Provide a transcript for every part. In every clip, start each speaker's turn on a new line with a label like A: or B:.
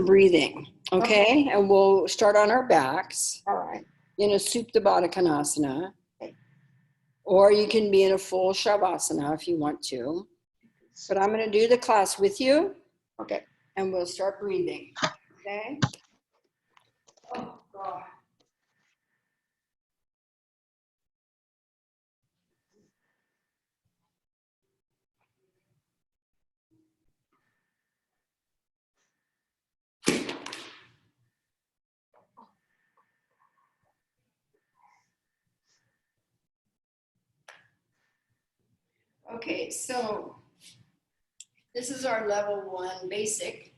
A: breathing, okay? And we'll start on our backs.
B: All right.
A: In a Supta Baddha Konasana.
B: Okay.
A: Or you can be in a full Shavasana if you want to. But I'm going to do the class with you.
B: Okay.
A: And we'll start breathing. Okay? Oh, God. Okay, so this is our level 1 basic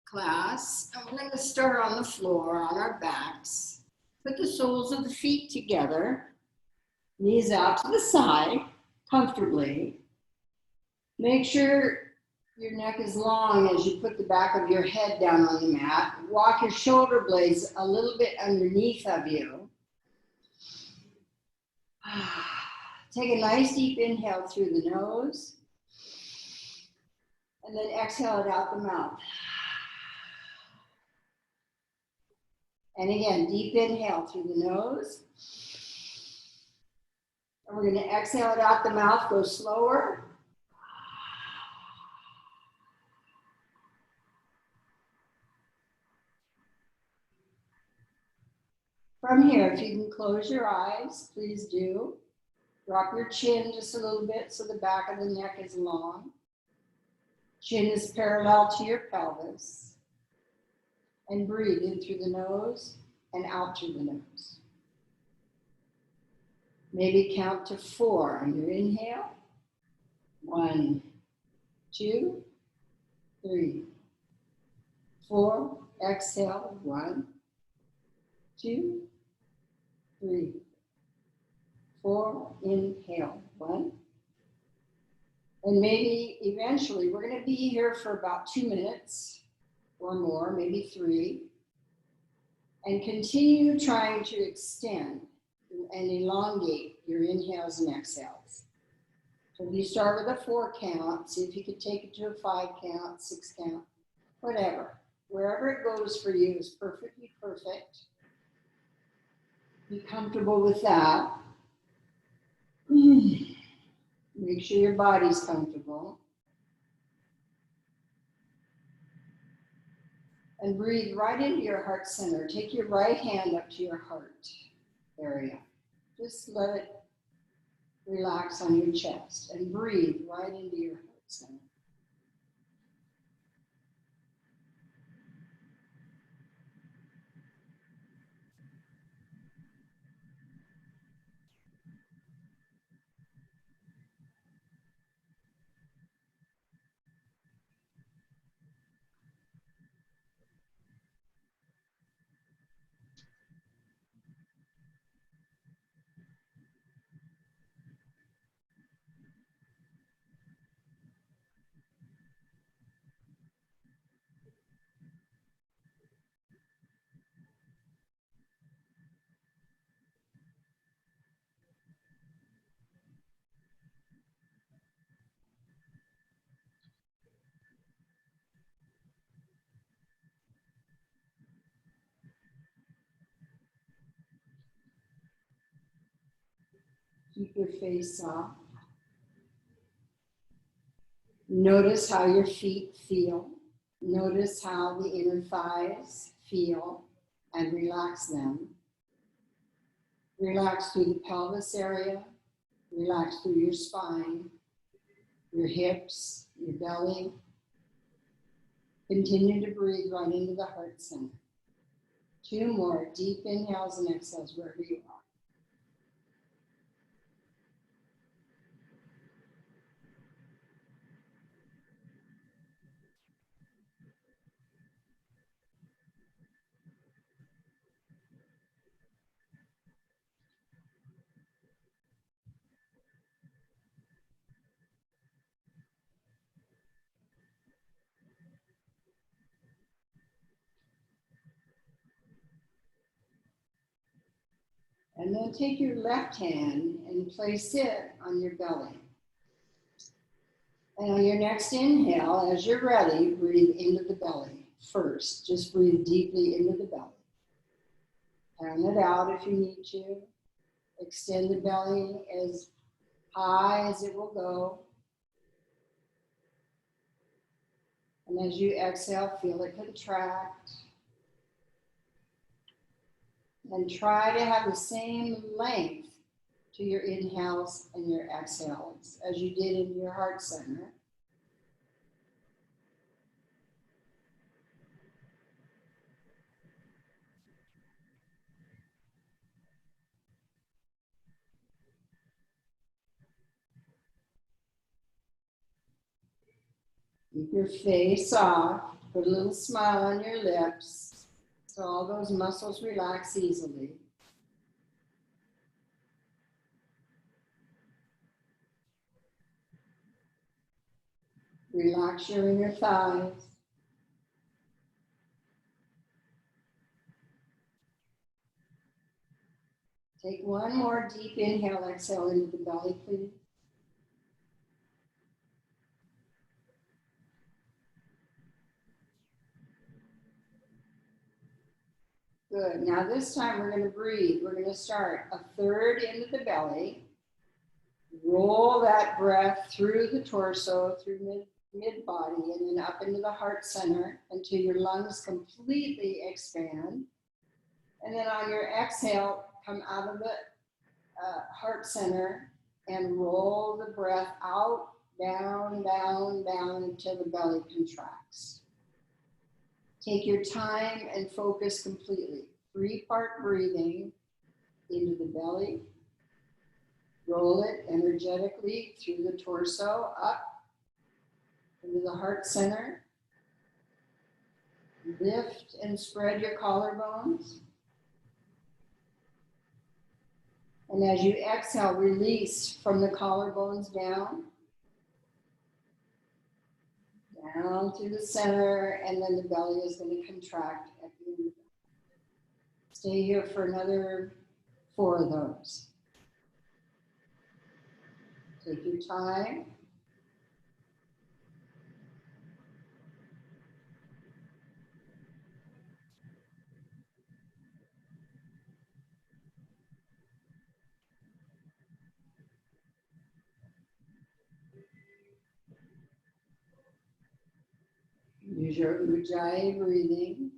A: class. And we're going to start on the floor, on our backs. Put the soles of the feet together. Knees out to the side, comfortably. Make sure your neck is long as you put the back of your head down on the mat. Walk your shoulder blades a little bit underneath of you. Take a nice deep inhale through the nose. And then exhale it out the mouth. And again, deep inhale through the nose. And we're going to exhale it out the mouth, go slower. From here, if you can close your eyes, please do. Drop your chin just a little bit so the back of the neck is long. Chin is parallel to your pelvis. And breathe in through the nose and out through the nose. Maybe count to 4 on your inhale. 1, 2, 3, 4. Exhale. 1, 2, 3, 4. Inhale. 1. And maybe eventually we're going to be here for about 2 minutes or more, maybe 3. And continue trying to extend and elongate your inhales and exhales. So if you start with a 4 count, see if you could take it to a 5 count, 6 count, whatever. Wherever it goes for you is perfectly perfect. Be comfortable with that. Make sure your body's comfortable. And breathe right into your heart center. Take your right hand up to your heart area. Just let it relax on your chest and breathe right into your heart center. Keep your face soft. Notice how your feet feel. Notice how the inner thighs feel and relax them. Relax through the pelvis area. Relax through your spine, your hips, your belly. Continue to breathe right into the heart center. 2 more deep inhales and exhales wherever you are. And then take your left hand and place it on your belly. And on your next inhale, as you're ready, breathe into the belly first. Just breathe deeply into the belly. Pound it out if you need to. Extend the belly as high as it will go. And as you exhale, feel it contract. And try to have the same length to your inhales and your exhales as you did in your heart center. Keep your face soft. Put a little smile on your lips so all those muscles relax easily. Relax your inner thighs. Take one more deep inhale, exhale into the belly, please. Good. Now this time we're going to breathe. We're going to start a third into the belly. Roll that breath through the torso, through mid-body, and then up into the heart center until your lungs completely expand. And then on your exhale, come out of the heart center and roll the breath out, down, down, down until the belly contracts. Take your time and focus completely. 3-part breathing into the belly. Roll it energetically through the torso, up into the heart center. Lift and spread your collarbones. And as you exhale, release from the collarbones down. Down through the center, and then the belly is going to contract at the end. Stay here for another 4 of those. Take your time. Use your Ujjayi breathing.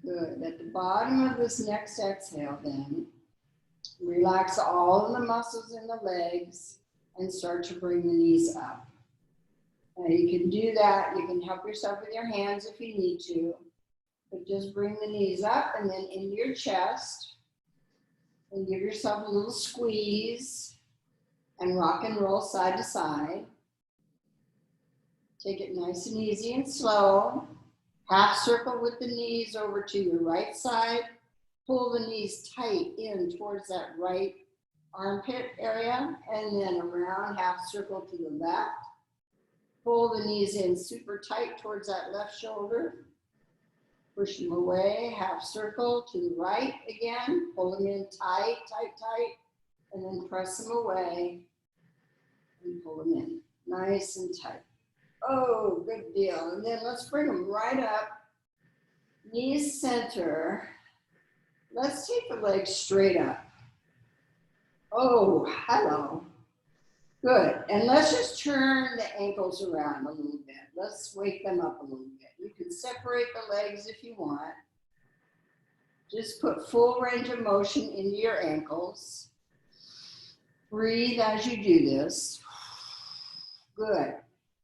A: Good. At the bottom of this next exhale, then, relax all of the muscles in the legs and start to bring the knees up. Now you can do that. You can help yourself with your hands if you need to, but just bring the knees up and then into your chest and give yourself a little squeeze and rock and roll side to side. Take it nice and easy and slow. Half circle with the knees over to your right side. Pull the knees tight in towards that right armpit area, and then around, half circle to the left. Pull the knees in super tight towards that left shoulder. Push them away, half circle to the right again. Pull them in tight, tight, tight, and then press them away and pull them in. Nice and tight. Oh, good deal. And then let's bring them right up. Knees center. Let's take the legs straight up. Oh, hello. Good. And let's just turn the ankles around a little bit. Let's wake them up a little bit. You can separate the legs if you want. Just put full range of motion into your ankles. Breathe as you do this. Good.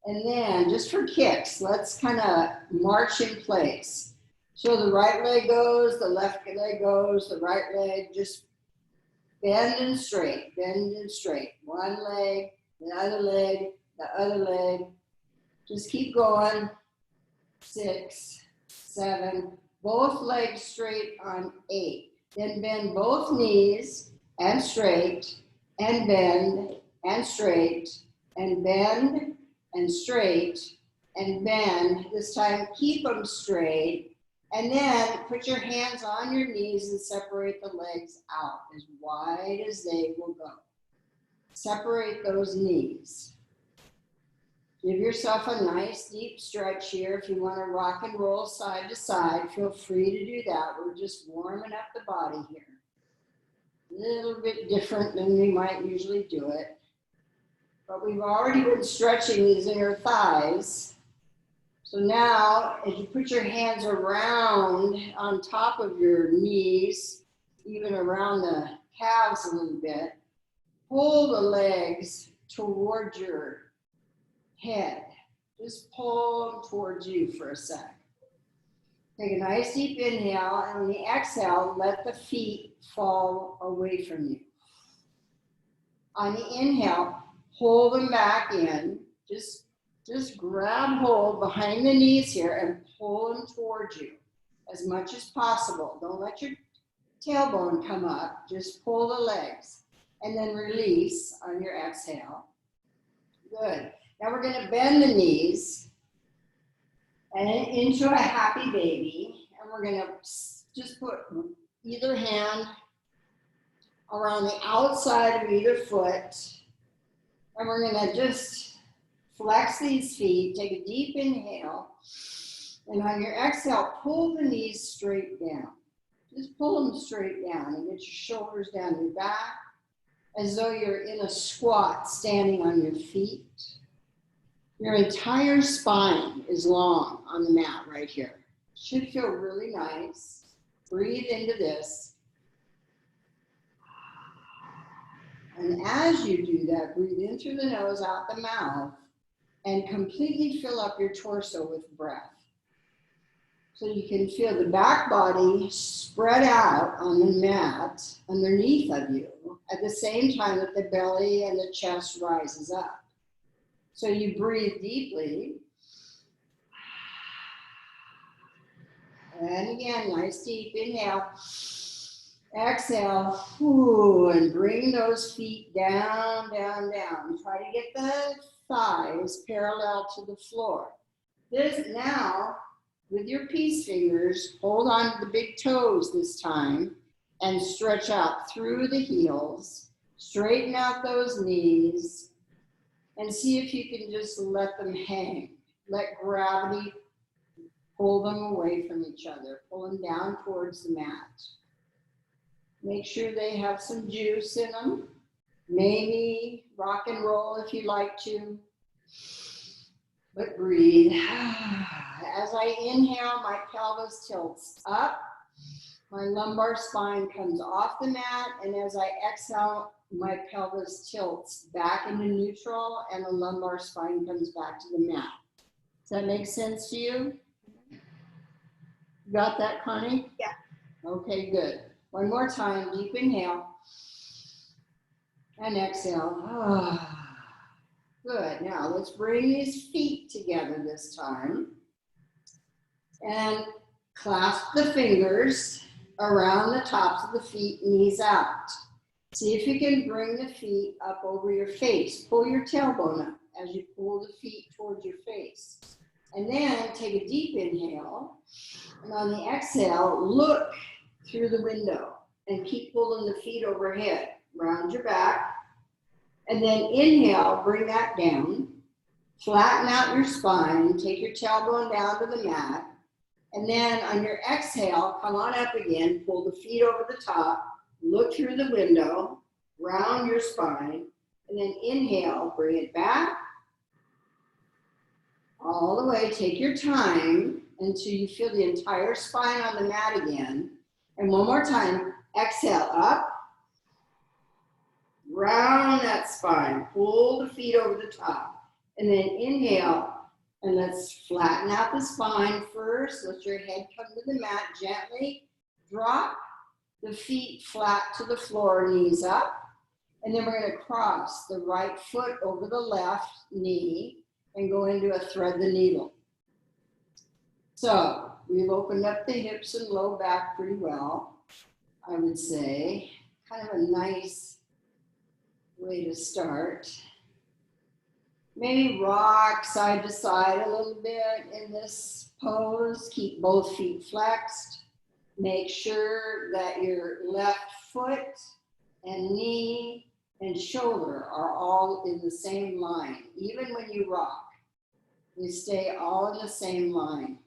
A: And then just for kicks, let's kind of march in place. So the right leg goes, the left leg goes, the right leg, just bend and straight, bend and straight. One leg, the other leg, the other leg. Just keep going. 6, 7, both legs straight on 8. Then bend both knees and straight, and bend and straight, and bend and straight and bend. This time, keep them straight. And then put your hands on your knees and separate the legs out as wide as they will go. Separate those knees. Give yourself a nice deep stretch here. If you want to rock and roll side to side, feel free to do that. We're just warming up the body here. A little bit different than we might usually do it. But we've already been stretching these inner thighs. So now, as you put your hands around on top of your knees, even around the calves a little bit, pull the legs toward your head. Just pull them towards you for a sec. Take a nice deep inhale, and on the exhale, let the feet fall away from you. On the inhale, pull them back in. Just grab hold behind the knees here and pull them towards you as much as possible. Don't let your tailbone come up. Just pull the legs and then release on your exhale. Good. Now we're going to bend the knees and into a happy baby. And we're going to just put either hand around the outside of either foot. And we're going to just flex these feet, take a deep inhale, and on your exhale, pull the knees straight down. Just pull them straight down and get your shoulders down your back as though you're in a squat standing on your feet. Your entire spine is long on the mat right here. Should feel really nice. Breathe into this. And as you do that, breathe in through the nose, out the mouth, and completely fill up your torso with breath. So you can feel the back body spread out on the mat underneath of you at the same time that the belly and the chest rises up. So you breathe deeply. And again, nice deep inhale. Exhale, and bring those feet down, down, down. Try to get the thighs parallel to the floor. This now, with your peace fingers, hold on to the big toes this time and stretch out through the heels. Straighten out those knees and see if you can just let them hang. Let gravity pull them away from each other. Pull them down towards the mat. Make sure they have some juice in them. Maybe rock and roll if you like to. But breathe. As I inhale, my pelvis tilts up. My lumbar spine comes off the mat. And as I exhale, my pelvis tilts back into neutral and the lumbar spine comes back to the mat. Does that make sense to you? Got that, Connie?
B: Yeah.
A: Okay, good. One more time, deep inhale and exhale. Good, now let's bring these feet together this time and clasp the fingers around the tops of the feet, knees out. See if you can bring the feet up over your face. Pull your tailbone up as you pull the feet towards your face. And then take a deep inhale, and on the exhale, look through the window and keep pulling the feet overhead. Round your back. And then inhale, bring that down. Flatten out your spine. Take your tailbone down to the mat. And then on your exhale, come on up again. Pull the feet over the top. Look through the window. Round your spine. And then inhale, bring it back. All the way. Take your time until you feel the entire spine on the mat again. And one more time, exhale up, round that spine, pull the feet over the top, and then inhale, and let's flatten out the spine first. Let your head come to the mat gently, drop the feet flat to the floor, knees up, and then we're going to cross the right foot over the left knee and go into a thread the needle. So we've opened up the hips and low back pretty well, I would say. Kind of a nice way to start. Maybe rock side to side a little bit in this pose. Keep both feet flexed. Make sure that your left foot and knee and shoulder are all in the same line. Even when you rock, they stay all in the same line.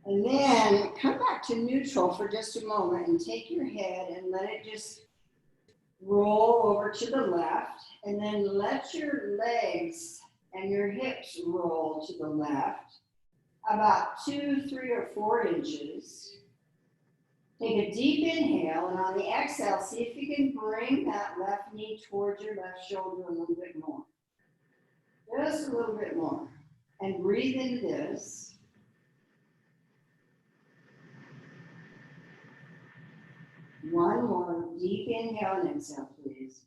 A: And then come back to neutral for just a moment and take your head and let it just roll over to the left, and then let your legs and your hips roll to the left about 2, 3, or 4 inches. Take a deep inhale, and on the exhale, see if you can bring that left knee towards your left shoulder a little bit more. Just a little bit more. And breathe into this. One more deep inhale and exhale, please.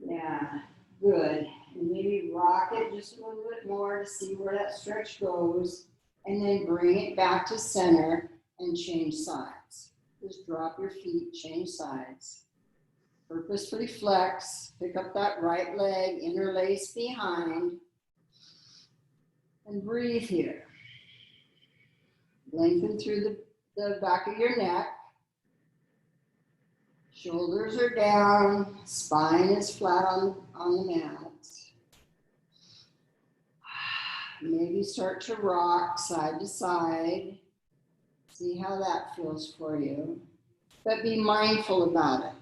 A: Yeah, good. And maybe rock it just a little bit more to see where that stretch goes. And then bring it back to center and change sides. Just drop your feet, change sides. Purposefully flex. Pick up that right leg, interlace behind. And breathe here. Lengthen through the back of your neck. Shoulders are down, spine is flat on the mat. Maybe start to rock side to side. See how that feels for you. But be mindful about it.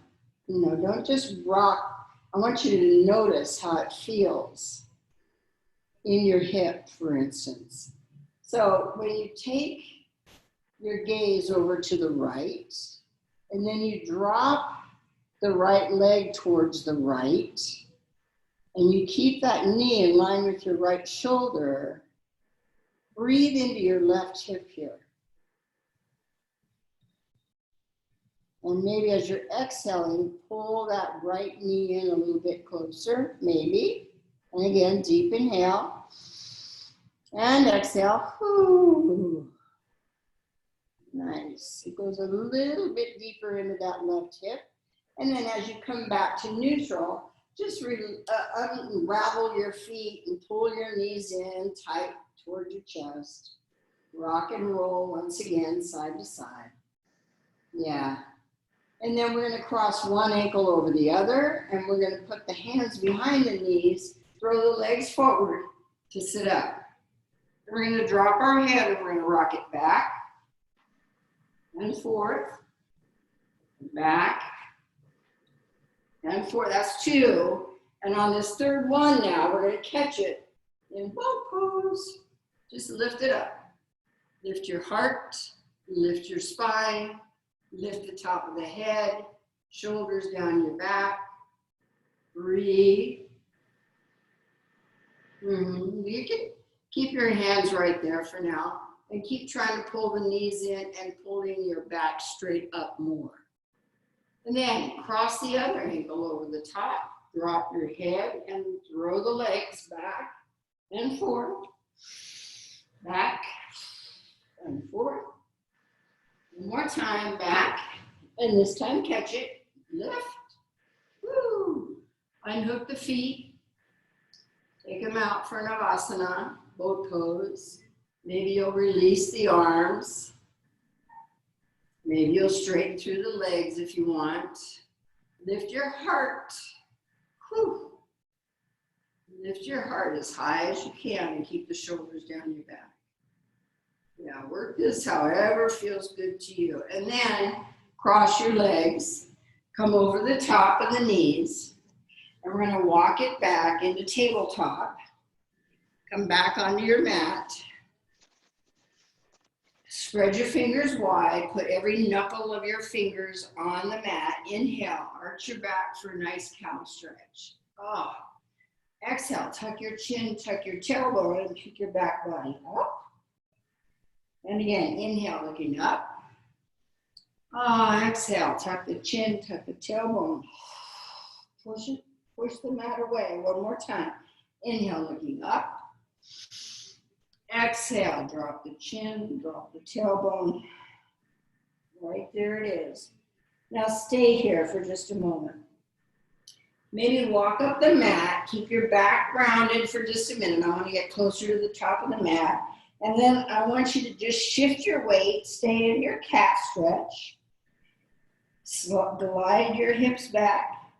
A: You know, don't just rock. I want you to notice how it feels in your hip, for instance. So when you take your gaze over to the right, and then you drop the right leg towards the right, and you keep that knee in line with your right shoulder. Breathe into your left hip here. And maybe as you're exhaling, pull that right knee in a little bit closer, maybe. And again, deep inhale. And exhale. Whew. Nice. It goes a little bit deeper into that left hip. And then as you come back to neutral, just unravel your feet and pull your knees in tight toward your chest. Rock and roll once again, side to side. Yeah. And then we're going to cross one ankle over the other, and we're going to put the hands behind the knees, throw the legs forward to sit up. We're going to drop our head and we're going to rock it back and forth, back and forth. That's 2. And on this third one now, we're going to catch it in boat pose. Just lift it up. Lift your heart, lift your spine, lift the top of the head, shoulders down your back. Breathe. You can keep your hands right there for now and keep trying to pull the knees in and pulling your back straight up more. And then cross the other ankle over the top. Drop your head and throw the legs back and forth. Back and forth. One more time, back. And this time catch it. Lift. Woo. Unhook the feet. Take them out for Navasana, boat pose. Maybe you'll release the arms. Maybe you'll straighten through the legs if you want. Lift your heart. Whew. Lift your heart as high as you can and keep the shoulders down your back. Yeah, work this however feels good to you. And then cross your legs, come over the top of the knees, and we're going to walk it back into tabletop. Come back onto your mat. Spread your fingers wide. Put every knuckle of your fingers on the mat. Inhale, arch your back for a nice cow stretch. Oh. Exhale, tuck your chin, tuck your tailbone, and pick your back body up. And again, inhale, looking up. Exhale, tuck the chin, tuck the tailbone. Push it, push the mat away. One more time. Inhale, looking up. Exhale, drop the chin, drop the tailbone. Right there it is. Now stay here for just a moment. Maybe walk up the mat, keep your back grounded for just a minute. I want to get closer to the top of the mat. And then I want you to just shift your weight, stay in your cat stretch. Glide your hips back.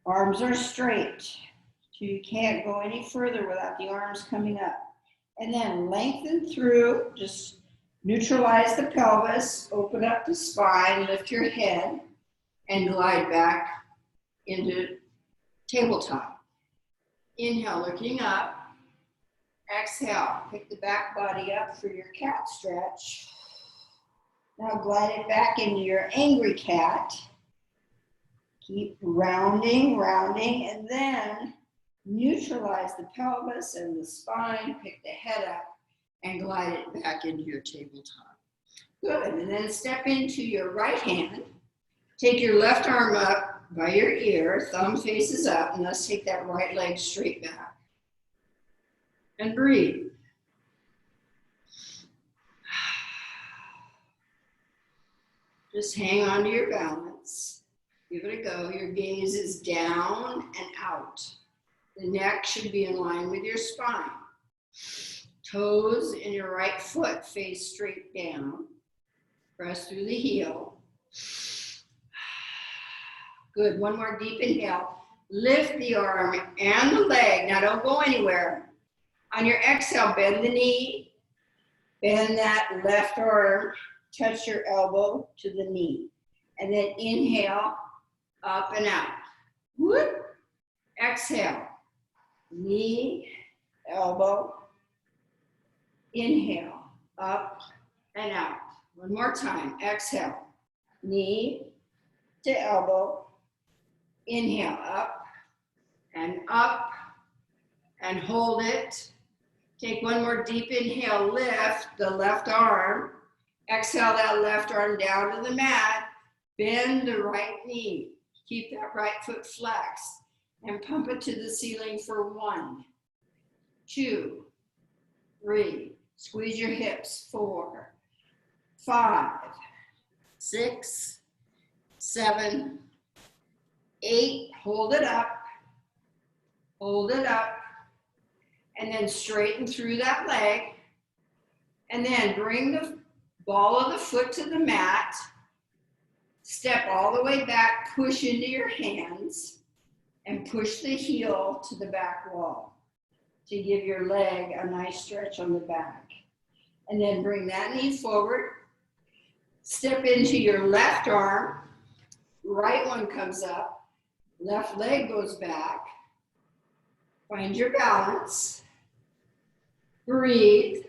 A: Arms are straight. So you can't go any further without the arms coming up. And then lengthen through, just neutralize the pelvis, open up the spine, lift your head, and glide back into tabletop. Inhale, looking up. Exhale, pick the back body up for your cat stretch. Now glide it back into your angry cat. Keep rounding, rounding, and then neutralize the pelvis and the spine, pick the head up, and glide it back into your tabletop. Good, and then step into your right hand. Take your left arm up by your ear, thumb faces up, and let's take that right leg straight back. And breathe. Just hang on to your balance. Give it a go. Your gaze is down and out. The neck should be in line with your spine. Toes in your right foot face straight down. Press through the heel. Good. One more deep inhale. Lift the arm and the leg. Now don't go anywhere. On your exhale, bend the knee. Bend that left arm. Touch your elbow to the knee. And then inhale, up and out. Whoop. Exhale. Knee, elbow. Inhale, up and out. One more time. Exhale. Knee to elbow. Inhale, up, and hold it. Take one more deep inhale, lift the left arm. Exhale that left arm down to the mat. Bend the right knee. Keep that right foot flexed and pump it to the ceiling for 1, 2, 3. Squeeze your hips. 4, 5, 6, 7, 8, hold it up, and then straighten through that leg, and then bring the ball of the foot to the mat, step all the way back, push into your hands, and push the heel to the back wall to give your leg a nice stretch on the back. And then bring that knee forward, step into your left arm, right one comes up, left leg goes back. Find your balance. Breathe.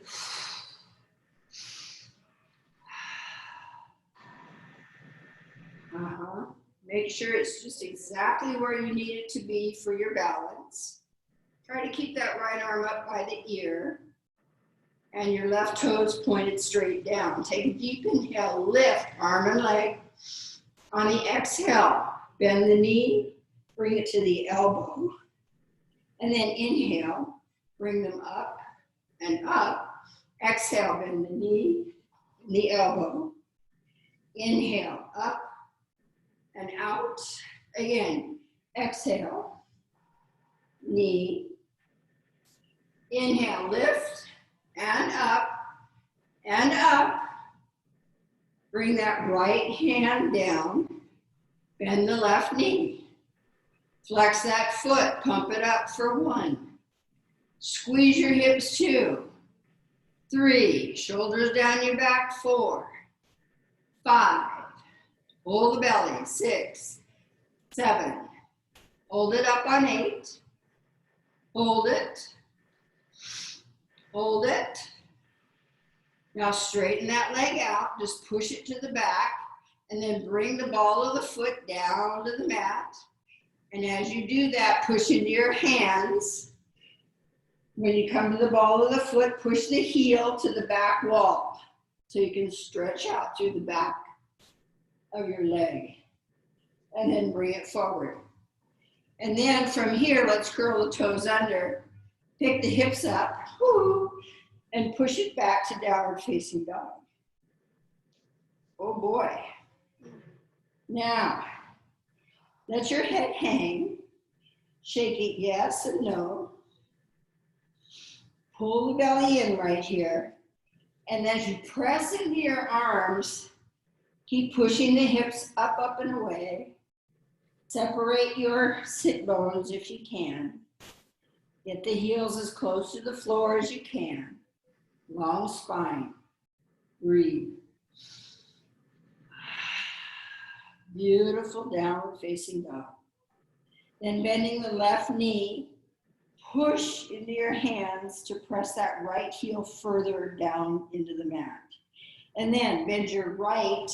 A: Make sure it's just exactly where you need it to be for your balance. Try to keep that right arm up by the ear and your left toes pointed straight down. Take a deep inhale, lift arm and leg. On the exhale, bend the knee, bring it to the elbow. And then inhale, bring them up and up. Exhale, bend the knee, the elbow. Inhale, up and out. Again, exhale, knee. Inhale, lift and up and up. Bring that right hand down. Bend the left knee. Flex that foot, pump it up for 1. Squeeze your hips 2, 3, shoulders down your back 4, 5, hold the belly 6, 7, hold it up on 8, hold it, hold it. Now straighten that leg out, just push it to the back, and then bring the ball of the foot down to the mat. And as you do that, push into your hands. When you come to the ball of the foot, push the heel to the back wall so you can stretch out through the back of your leg. And then bring it forward. And then from here, let's curl the toes under. Pick the hips up, and push it back to downward facing dog. Oh boy. Now, Let your head hang. Shake it yes and no. Pull the belly in right here. And as you press into your arms, keep pushing the hips up, up, and away. Separate your sit bones if you can. Get the heels as close to the floor as you can. Long spine. Breathe. Beautiful downward facing dog. Then bending the left knee, push into your hands to press that right heel further down into the mat. And then bend your right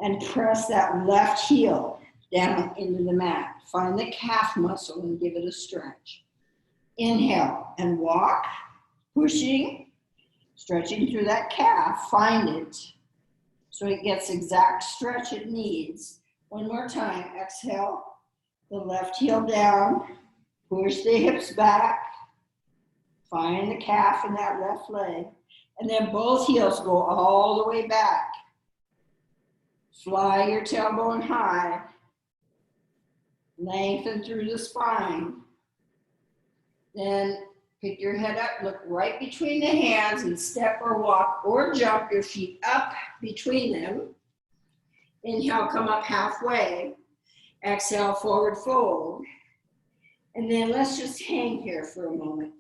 A: and press that left heel down into the mat. Find the calf muscle and give it a stretch. Inhale and walk, pushing, stretching through that calf. Find it so it gets exact stretch it needs. One more time. Exhale, the left heel down, push the hips back, find the calf in that left leg, and then both heels go all the way back. Fly your tailbone high, lengthen through the spine. Then pick your head up, look right between the hands and step or walk or jump your feet up between them. Inhale, come up halfway. Exhale, forward fold. And then let's just hang here for a moment.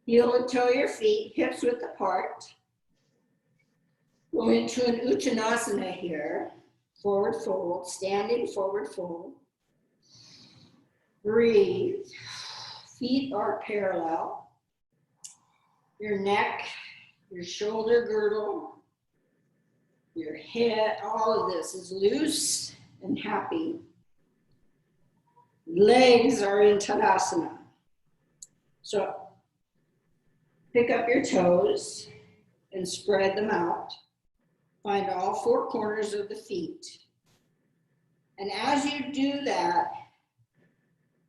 A: Heel and toe your feet, hips width apart. Go into an Uttanasana here. Forward fold, standing forward fold. Breathe. Feet are parallel. Your neck, your shoulder girdle, your head, all of this is loose and happy. Legs are in Tadasana. So pick up your toes and spread them out. Find all four corners of the feet. And as you do that,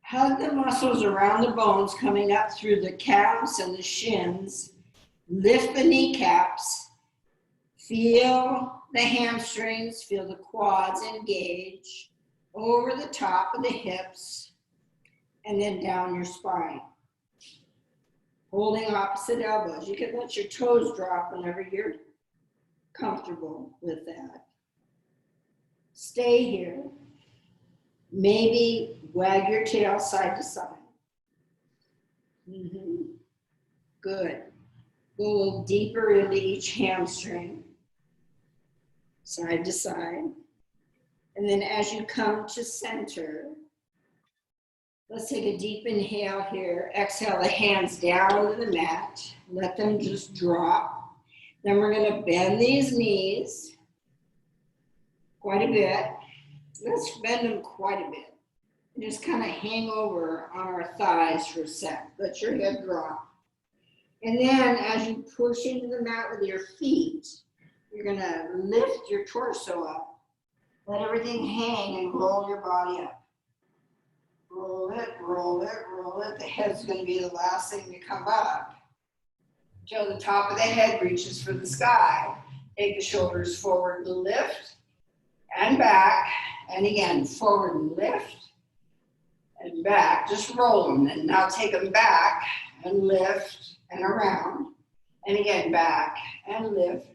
A: hug the muscles around the bones coming up through the calves and the shins. Lift the kneecaps. Feel the hamstrings, feel the quads engage over the top of the hips and then down your spine. Holding opposite elbows. You can let your toes drop whenever you're comfortable with that. Stay here. Maybe wag your tail side to side. Good. Go a little deeper into each hamstring, side to side. And then as you come to center, let's take a deep inhale here. Exhale the hands down to the mat. Let them just drop. Then we're going to bend these knees quite a bit. Let's bend them quite a bit. And just kind of hang over on our thighs for a sec. Let your head drop. And then as you push into the mat with your feet, you're going to lift your torso up. Let everything hang and roll your body up. Roll it, roll it, roll it. The head's going to be the last thing to come up until the top of the head reaches for the sky. Take the shoulders forward and lift and back. And again, forward and lift and back. Just roll them. And now take them back and lift and around. And again, back and lift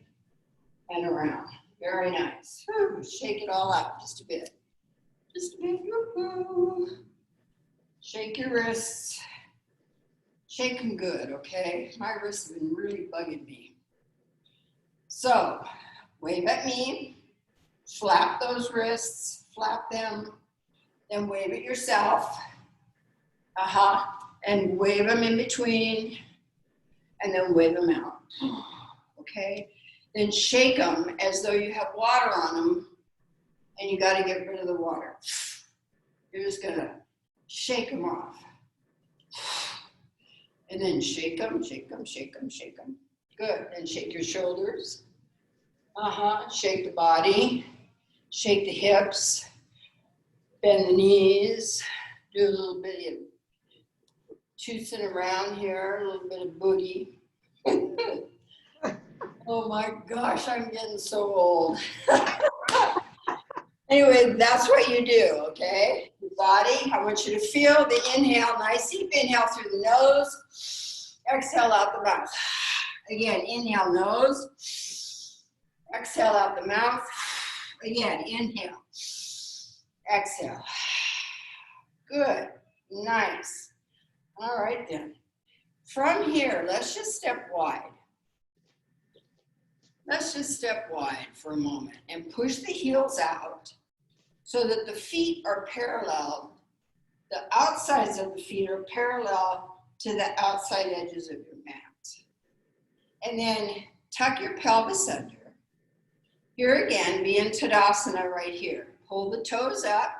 A: and around. Very nice. Whew, shake it all up just a bit. Just a bit. Woo-hoo. Shake your wrists. Shake them good, okay? My wrists have been really bugging me. So, wave at me. Flap those wrists. Flap them. Then wave at yourself. And wave them in between. And then wave them out. Okay? Then shake them as though you have water on them and you got to get rid of the water. You're just going to shake them off. And then shake them, shake them, shake them, shake them. Good. And shake your shoulders. Shake the body. Shake the hips. Bend the knees. Do a little bit of toothing around here, a little bit of booty. Oh my gosh, I'm getting so old. Anyway, that's what you do, okay? Your body, I want you to feel the inhale, nice deep inhale through the nose, exhale out the mouth. Again, inhale nose, exhale out the mouth. Again, inhale, exhale. Good, nice. All right then. From here, let's just step wide. Let's just step wide for a moment and push the heels out so that the feet are parallel. The outsides of the feet are parallel to the outside edges of your mat. And then tuck your pelvis under. Here again, be in Tadasana right here. Pull the toes up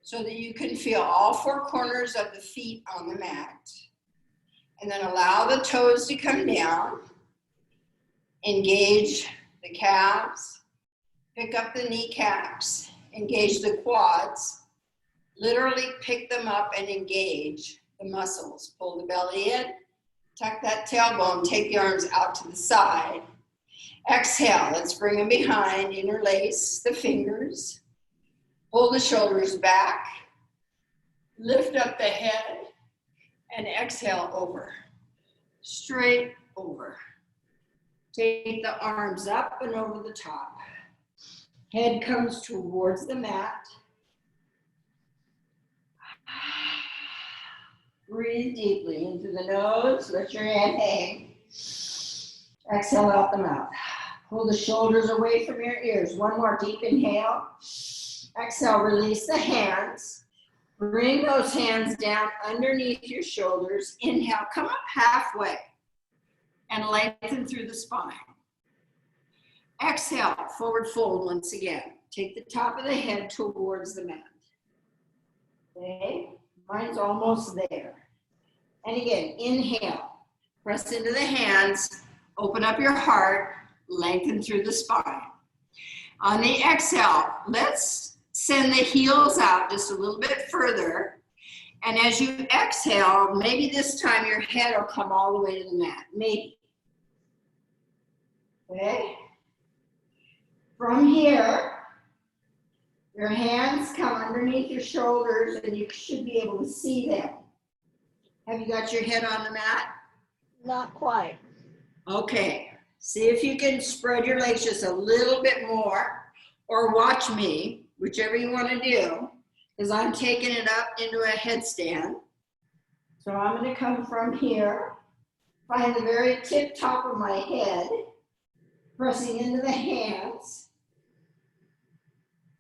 A: so that you can feel all four corners of the feet on the mat. And then allow the toes to come down. Engage the calves. Pick up the kneecaps. Engage the quads. Literally pick them up and engage the muscles. Pull the belly in. Tuck that tailbone. Take the arms out to the side. Exhale. Let's bring them behind. Interlace the fingers. Pull the shoulders back. Lift up the head. And exhale over. Straight over. Take the arms up and over the top. Head comes towards the mat. Breathe deeply into the nose. Let your head hang. Exhale out the mouth. Pull the shoulders away from your ears. One more deep inhale. Exhale, release the hands. Bring those hands down underneath your shoulders. Inhale, come up halfway and lengthen through the spine. Exhale, forward fold once again. Take the top of the head towards the mat. Okay, mine's almost there. And again, inhale, press into the hands, open up your heart, lengthen through the spine. On the exhale, let's send the heels out just a little bit further. And as you exhale, maybe this time your head will come all the way to the mat, maybe. Okay? From here, your hands come underneath your shoulders and you should be able to see them. Have you got your head on the mat?
B: Not quite.
A: Okay. See if you can spread your legs just a little bit more or watch me, whichever you want to do, because I'm taking it up into a headstand. So I'm going to come from here, find the very tip top of my head, pressing into the hands.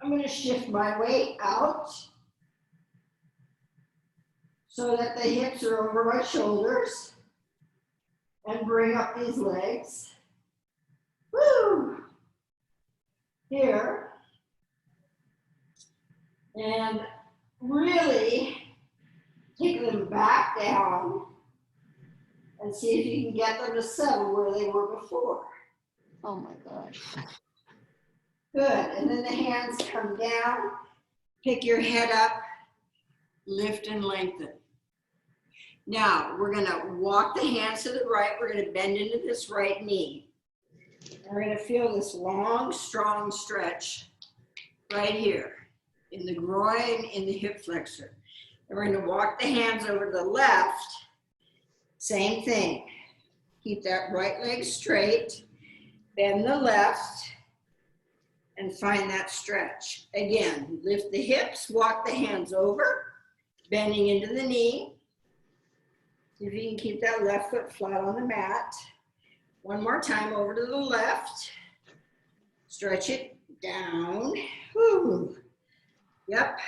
A: I'm going to shift my weight out so that the hips are over my shoulders and bring up these legs. Woo! Here. And really take them back down and see if you can get them to settle where they were before.
B: Oh my gosh.
A: Good, and then the hands come down, pick your head up, lift and lengthen. Now, we're gonna walk the hands to the right, we're gonna bend into this right knee. And we're gonna feel this long, strong stretch right here, in the groin, in the hip flexor. And we're gonna walk the hands over to the left, same thing. Keep that right leg straight, bend the left, and find that stretch. Again, lift the hips, walk the hands over, bending into the knee. See if you can keep that left foot flat on the mat. One more time, over to the left. Stretch it down. Whew. Yep.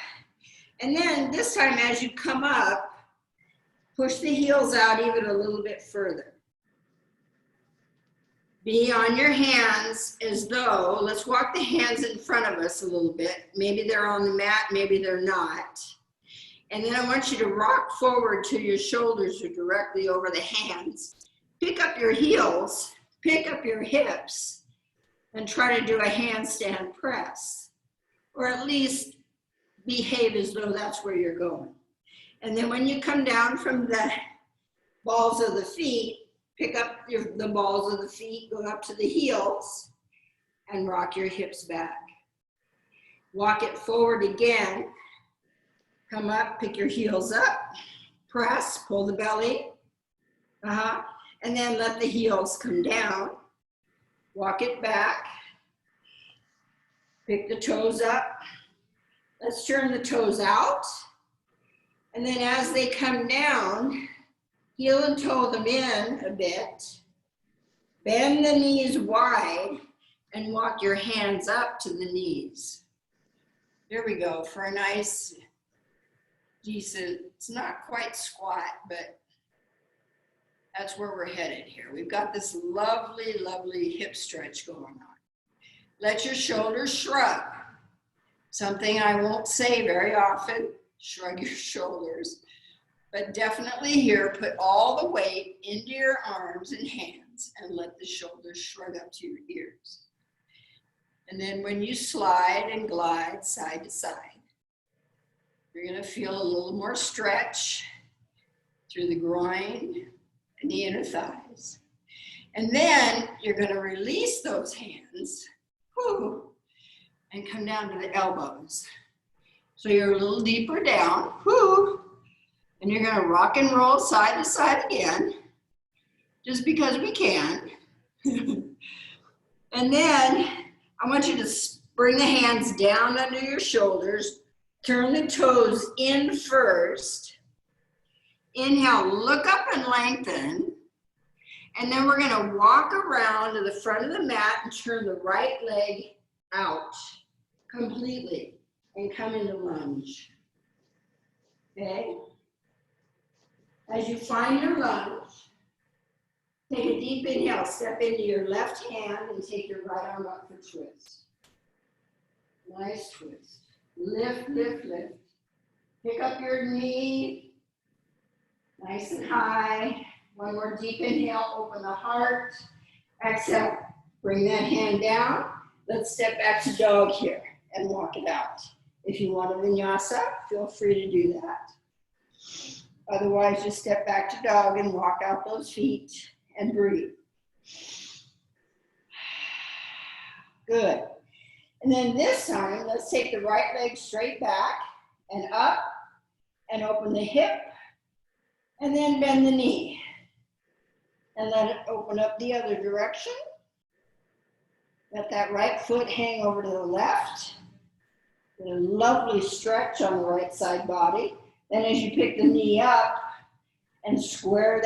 A: And then this time as you come up, push the heels out even a little bit further. Be on your hands as though, let's walk the hands in front of us a little bit. Maybe they're on the mat, maybe they're not. And then I want you to rock forward till your shoulders are directly over the hands. Pick up your heels, pick up your hips, and try to do a handstand press. Or at least behave as though that's where you're going. And then when you come down from the balls of the feet, pick up the balls of the feet, go up to the heels, and rock your hips back. Walk it forward again. Come up, pick your heels up, press, pull the belly. And then let the heels come down. Walk it back. Pick the toes up. Let's turn the toes out. And then as they come down, heel and toe them in a bit. Bend the knees wide and walk your hands up to the knees. There we go for a nice, decent, it's not quite squat, but that's where we're headed here. We've got this lovely, lovely hip stretch going on. Let your shoulders shrug. Something I won't say very often, shrug your shoulders. But definitely here, put all the weight into your arms and hands and let the shoulders shrug up to your ears. And then when you slide and glide side to side, you're gonna feel a little more stretch through the groin and the inner thighs. And then you're gonna release those hands, and come down to the elbows. So you're a little deeper down, and you're gonna rock and roll side to side again, just because we can. And then I want you to bring the hands down under your shoulders, turn the toes in first. Inhale, look up and lengthen. And then we're gonna walk around to the front of the mat and turn the right leg out completely and come into lunge. Okay? As you find your lunge, take a deep inhale, step into your left hand and take your right arm up for twist. Nice twist. Lift, lift, lift. Pick up your knee, nice and high. One more deep inhale, open the heart. Exhale, bring that hand down. Let's step back to dog here and walk it out. If you want a vinyasa, feel free to do that. Otherwise, just step back to dog and walk out those feet and breathe. Good. And then this time, let's take the right leg straight back and up and open the hip and then bend the knee. And let it open up the other direction. Let that right foot hang over to the left. Get a lovely stretch on the right side body. Then as you pick the knee up and square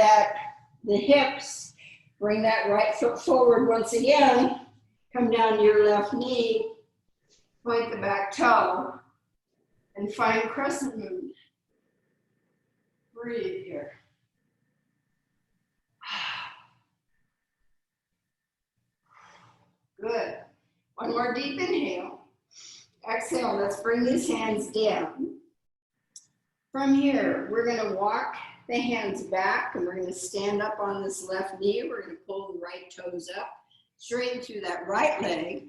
A: the hips, bring that right foot forward once again. Come down to your left knee, point the back toe, and find crescent moon. Breathe here. Good. One more deep inhale. Exhale, let's bring these hands down. From here, we're gonna walk the hands back and we're gonna stand up on this left knee. We're gonna pull the right toes up, straighten through that right leg.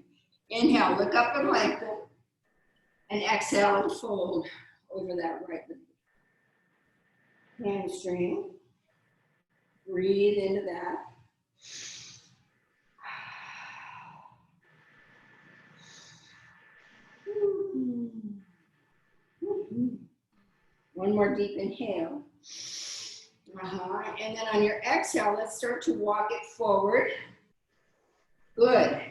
A: Inhale, look up and lengthen. And exhale and fold over that right leg. Hamstring. Breathe into that. One more deep inhale. And then on your exhale, let's start to walk it forward. Good.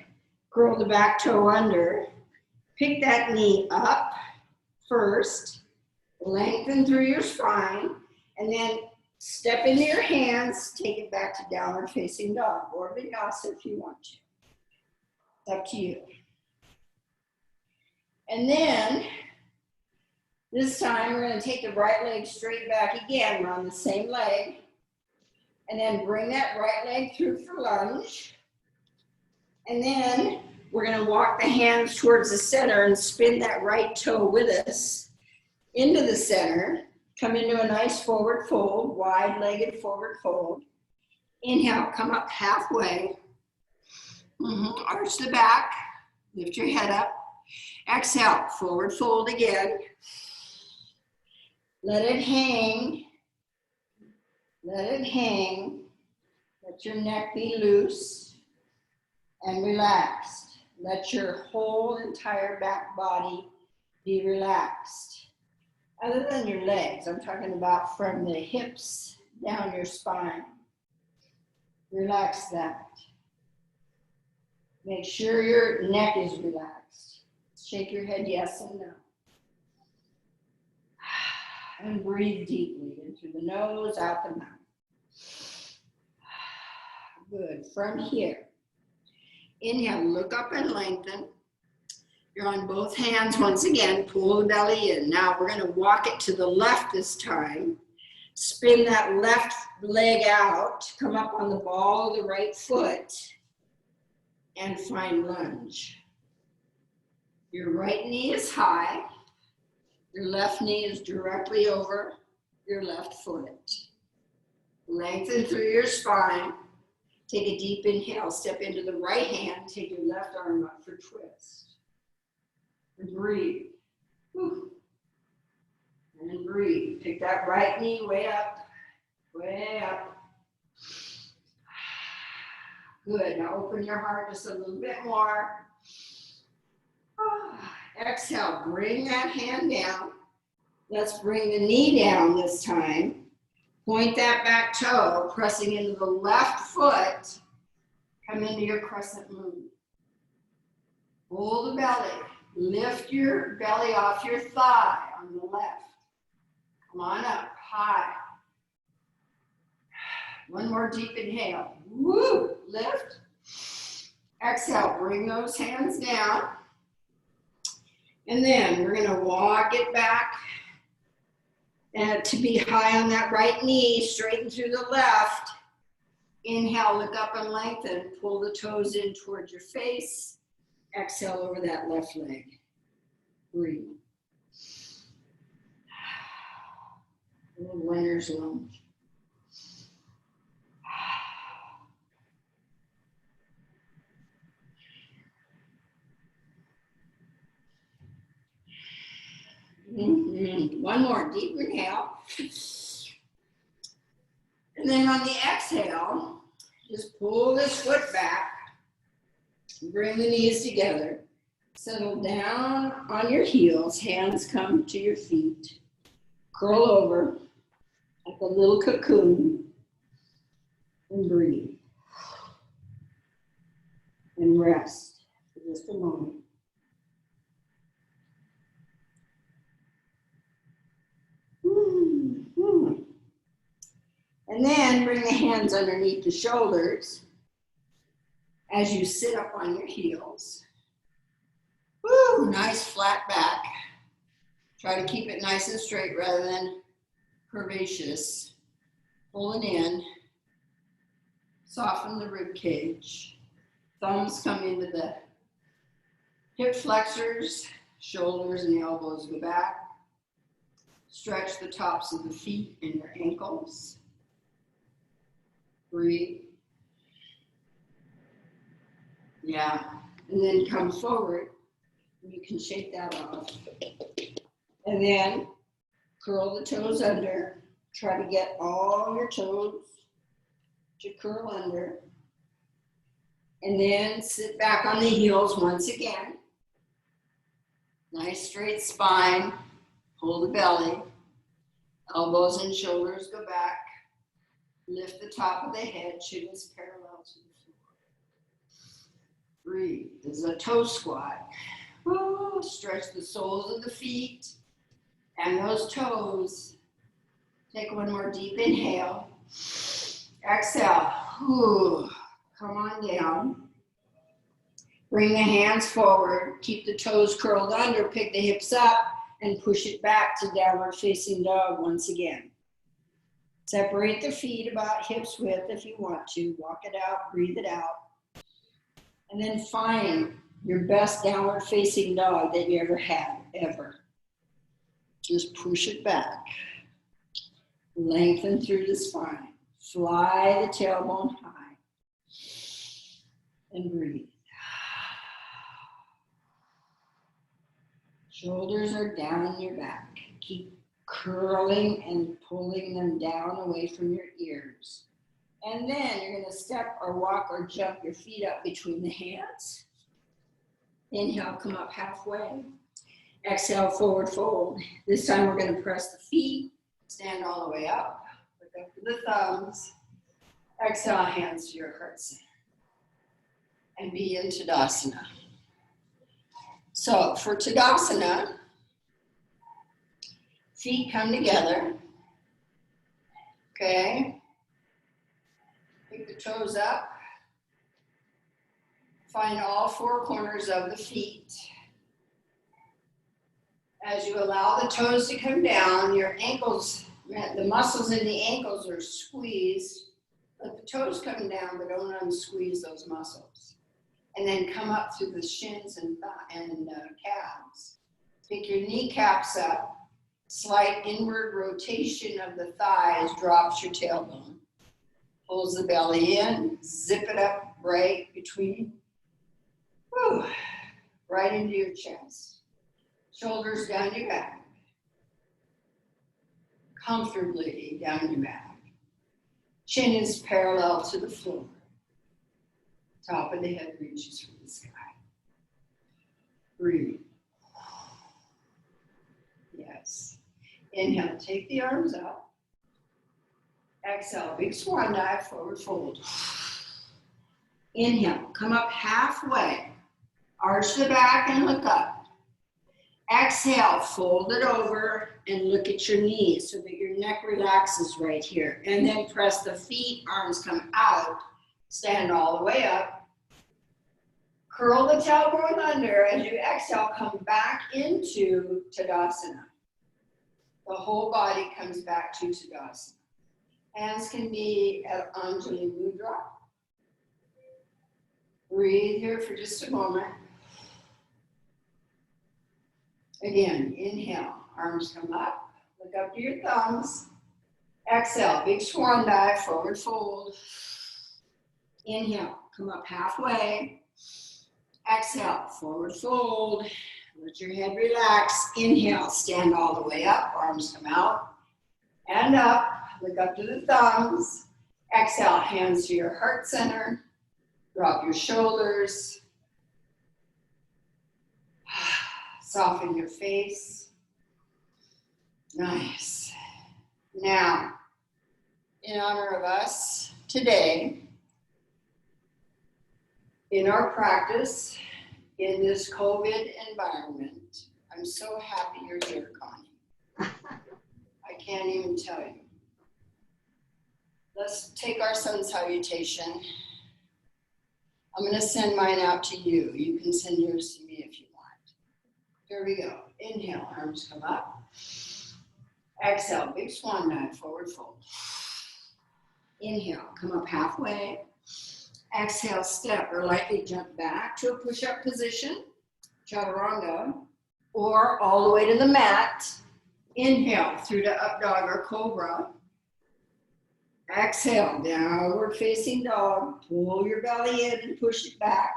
A: Curl the back toe under. Pick that knee up first. Lengthen through your spine. And then step into your hands. Take it back to downward facing dog or vinyasa if you want to. It's up to you. And then this time we're going to take the right leg straight back again. We're on the same leg. And then bring that right leg through for lunge. And then we're going to walk the hands towards the center and spin that right toe with us into the center. Come into a nice forward fold, wide-legged forward fold. Inhale, come up halfway. Arch the back, lift your head up. Exhale, forward fold again. Let it hang. Let it hang. Let your neck be loose and relaxed. Let your whole entire back body Be relaxed. Other than your legs, I'm talking about from the hips down your spine. Relax that. Make sure your neck is relaxed. Shake your head yes and no. And breathe deeply in through the nose, out the mouth. Good. From here, inhale, look up and lengthen. You're on both hands once again. Pull the belly in. Now we're going to walk it to the left this time. Spin that left leg out. Come up on the ball of the right foot. And find lunge. Your right knee is high. Your left knee is directly over your left foot. Lengthen through your spine. Take a deep inhale. Step into the right hand. Take your left arm up for twist. And breathe. Whew. And breathe. Pick that right knee way up. Way up. Good. Now open your heart just a little bit more. Exhale. Bring that hand down. Let's bring the knee down this time. Point that back toe, pressing into the left foot. Come into your crescent moon. Pull the belly. Lift your belly off your thigh on the left. Come on up, high. One more deep inhale. Woo, lift. Exhale, bring those hands down. And then we're gonna walk it back to be high on that right knee, straighten through the left. Inhale, look up and lengthen. Pull the toes in towards your face. Exhale over that left leg. Breathe. A little runner's lunge. One more deep inhale. And then on the exhale, just pull this foot back. Bring the knees together. Settle down on your heels. Hands come to your feet. Curl over like a little cocoon. And breathe. And rest for just a moment. And then bring the hands underneath the shoulders as you sit up on your heels. Woo, nice flat back. Try to keep it nice and straight rather than curvaceous. Pull it in. Soften the rib cage. Thumbs come into the hip flexors. Shoulders and the elbows go back. Stretch the tops of the feet and your ankles. Breathe. Yeah. And then come forward. You can shake that off. And then curl the toes under. Try to get all your toes to curl under. And then sit back on the heels once again. Nice straight spine. Pull the belly. Elbows and shoulders go back. Lift the top of the head. Chin is parallel to the floor. Breathe. This is a toe squat. Woo. Stretch the soles of the feet and those toes. Take one more deep inhale. Exhale. Whew. Come on down. Bring the hands forward. Keep the toes curled under. Pick the hips up and push it back to downward facing dog once again. Separate the feet about hips width if you want to. Walk it out, breathe it out. And then find your best downward facing dog that you ever had, ever. Just push it back. Lengthen through the spine. Fly the tailbone high. And breathe. Shoulders are down in your back. Keep curling and pulling them down away from your ears. And then you're going to step or walk or jump your feet up between the hands. Inhale, come up halfway. Exhale, forward fold. This time we're going to press the feet, stand all the way up, look up to the thumbs. Exhale, hands to your heart center. And be in Tadasana. So for Tadasana, feet come together. Okay. Pick the toes up. Find all four corners of the feet. As you allow the toes to come down, your ankles, the muscles in the ankles are squeezed. Let the toes come down, but don't unsqueeze those muscles. And then come up through the shins and calves. Pick your kneecaps up. Slight inward rotation of the thighs drops your tailbone. Pulls the belly in, zip it up right between, right into your chest. Shoulders down your back. Comfortably down your back. Chin is parallel to the floor. Top of the head reaches for the sky. Breathe. Yes. Inhale, take the arms up. Exhale, big swan dive, forward fold. Inhale, come up halfway. Arch the back and look up. Exhale, fold it over and look at your knees so that your neck relaxes right here. And then press the feet, arms come out. Stand all the way up. Curl the tailbone under. As you exhale, come back into Tadasana. The whole body comes back to Tadasana. Hands can be at Anjali Mudra. Breathe here for just a moment. Again, inhale, arms come up. Look up to your thumbs. Exhale, big swan dive, forward fold. Inhale, come up halfway. Exhale, forward fold. Let your head relax. Inhale, stand all the way up. Arms come out and up. Look up to the thumbs. Exhale, hands to your heart center. Drop your shoulders. Soften your face. Nice. Now, in honor of us today, in our practice, in this COVID environment, I'm so happy you're here, Connie. I can't even tell you. Let's take our sun salutation. I'm going to send mine out to you. You can send yours to me if you want. Here we go. Inhale, arms come up. Exhale, big swan dive, forward fold. Inhale, come up halfway. Exhale, step or lightly jump back to a push-up position, chaturanga, or all the way to the mat. Inhale through to up dog or cobra. Exhale, downward facing dog. Pull your belly in and push it back.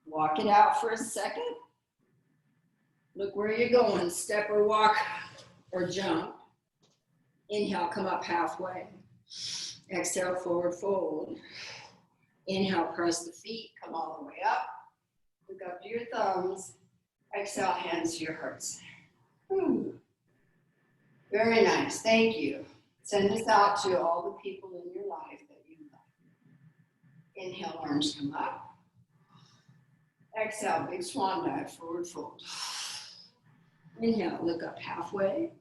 A: Walk it out for a second. Look where you're going. Step or walk or jump. Inhale, come up halfway. Exhale, forward fold. Inhale, press the feet, come all the way up. Look up to your thumbs. Exhale, hands to your hearts. Very nice, thank you. Send this out to all the people in your life that you love. Inhale, arms come up. Exhale, big swan dive, forward fold. Inhale, look up halfway.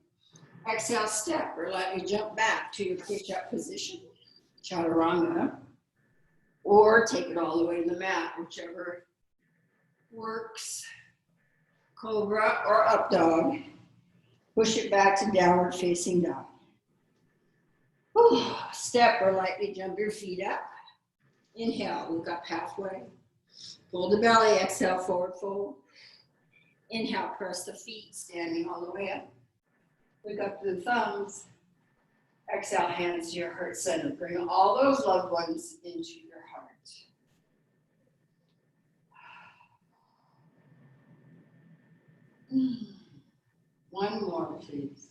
A: Exhale, step or lightly jump back to your push-up position, chaturanga. Or take it all the way to the mat, whichever works. Cobra or up dog. Push it back to downward facing dog. Step or lightly jump your feet up. Inhale, look up halfway. Pull the belly, exhale, forward fold. Inhale, press the feet, standing all the way up. Look up to the thumbs. Exhale, hands to your heart center. Bring all those loved ones into your heart. One more, please.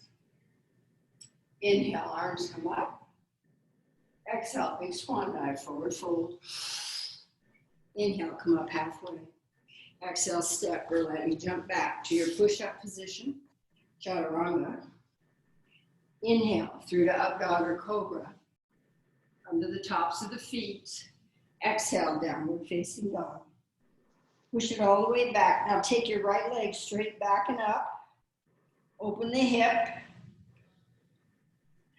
A: Inhale, arms come up. Exhale, big swan dive, forward fold. Inhale, come up halfway. Exhale, step or let you jump back to your push-up position, chaturanga. Inhale through to up dog or cobra. Under the tops of the feet. Exhale, downward facing dog. Push it all the way back. Now take your right leg straight back and up. Open the hip.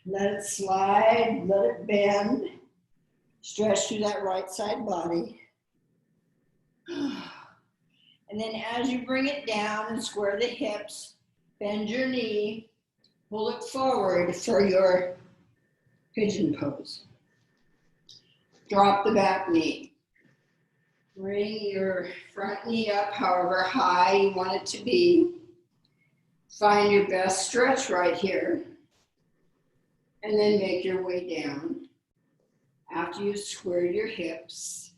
A: Let it slide, let it bend. Stretch through that right side body. And then as you bring it down and square the hips, bend your knee, pull it forward for your pigeon pose. Drop the back knee. Bring your front knee up however high you want it to be. Find your best stretch right here. And then make your way down. After you square your hips,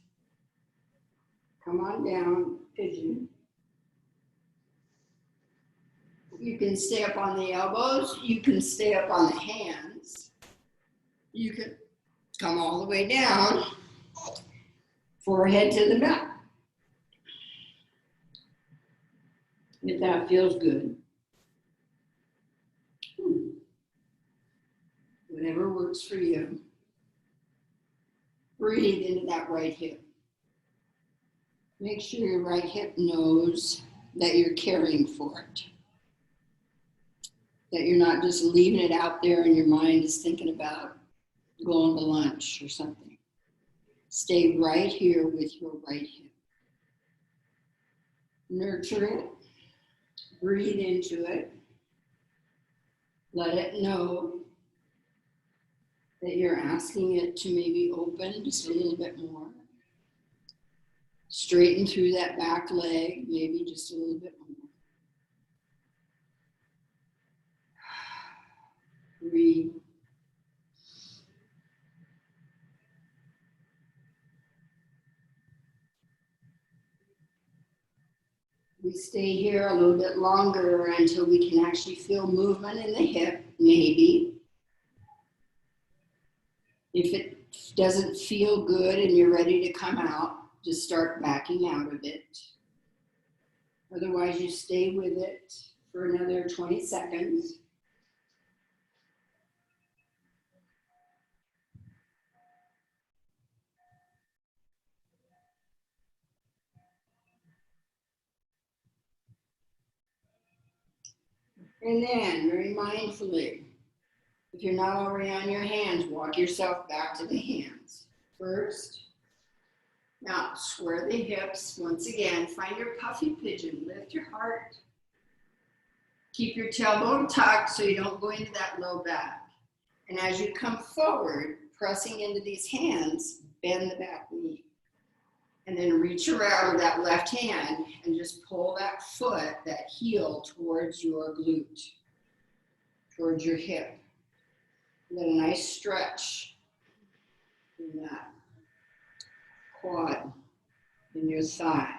A: come on down, pigeon. You can stay up on the elbows. You can stay up on the hands. You can come all the way down, forehead to the mat. If that feels good. Whatever works for you. Breathe into that right hip. Make sure your right hip knows that you're caring for it. That you're not just leaving it out there and your mind is thinking about going to lunch or something. Stay right here with your right hip. Nurture it. Breathe into it. Let it know that you're asking it to maybe open just a little bit more. Straighten through that back leg, maybe just a little bit more. Breathe. We stay here a little bit longer until we can actually feel movement in the hip, maybe. If it doesn't feel good and you're ready to come out, just start backing out of it. Otherwise, you stay with it for another 20 seconds. And then, very mindfully, if you're not already on your hands, walk yourself back to the hands first. Now, square the hips. Once again, find your puffy pigeon. Lift your heart. Keep your tailbone tucked so you don't go into that low back. And as you come forward, pressing into these hands, bend the back knee. And then reach around with that left hand and just pull that foot, that heel, towards your glute, towards your hip. Get a nice stretch in that quad, in your thigh.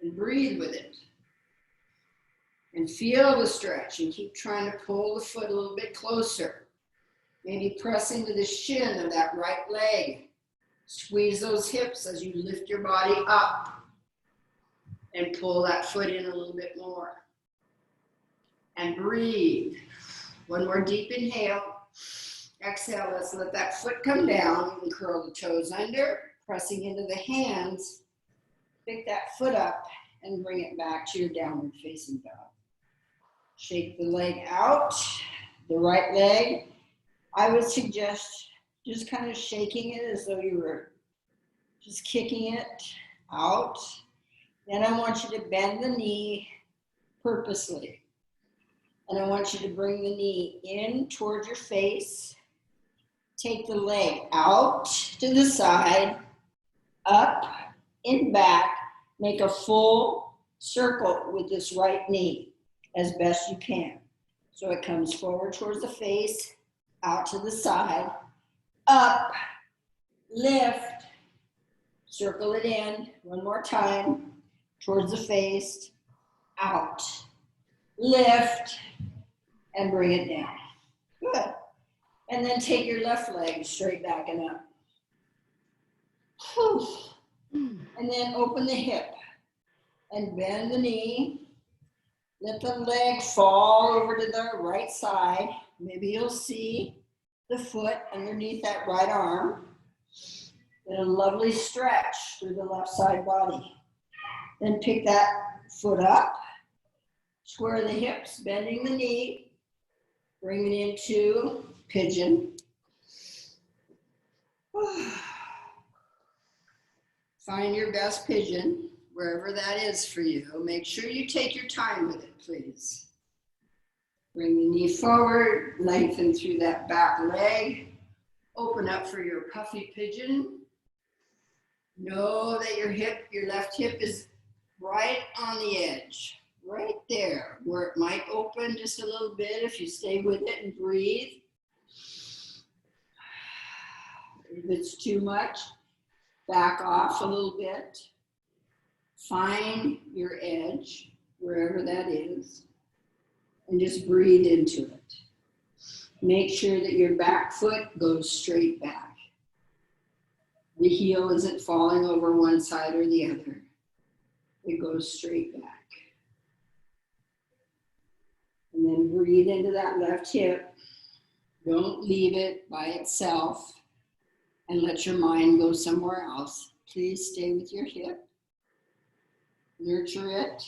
A: And breathe with it. And feel the stretch and keep trying to pull the foot a little bit closer. Maybe press into the shin of that right leg. Squeeze those hips as you lift your body up and pull that foot in a little bit more. And breathe. One more deep inhale. Exhale, let's let that foot come down. You can curl the toes under, pressing into the hands. Pick that foot up and bring it back to your downward facing dog. Shake the leg out, the right leg. I would suggest just kind of shaking it as though you were just kicking it out. Then I want you to bend the knee purposely. And I want you to bring the knee in toward your face. Take the leg out to the side, up and back. Make a full circle with this right knee as best you can. So it comes forward towards the face, out to the side, up, lift, circle it in, one more time, towards the face, out, lift, and bring it down. Good. And then take your left leg straight back and up. Whew. And then open the hip. and bend the knee. Let the leg fall over to the right side. Maybe you'll see the foot underneath that right arm. Then a lovely stretch through the left side body. Then pick that foot up, square the hips, bending the knee, bring it into pigeon. Find your best pigeon, wherever that is for you. Make sure you take your time with it, please. Bring the knee forward, lengthen through that back leg. Open up for your puffy pigeon. Know that your left hip is right on the edge, right there, where it might open just a little bit if you stay with it and breathe. If it's too much, back off a little bit. Find your edge, wherever that is, and just breathe into it. Make sure that your back foot goes straight back. The heel isn't falling over one side or the other. It goes straight back. And then breathe into that left hip. Don't leave it by itself and let your mind go somewhere else. Please stay with your hip. Nurture it.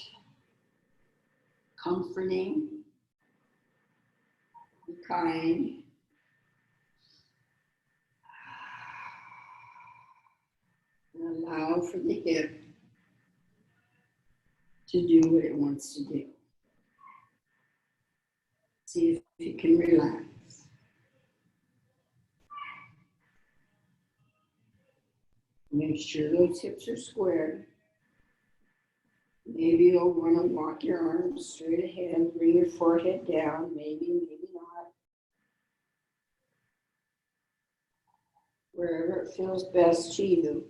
A: Comforting. Be kind. And allow for the hip to do what it wants to do. See if you can relax. Make sure those hips are squared. Maybe you'll want to walk your arms straight ahead, bring your forehead down, maybe not. Wherever it feels best to you.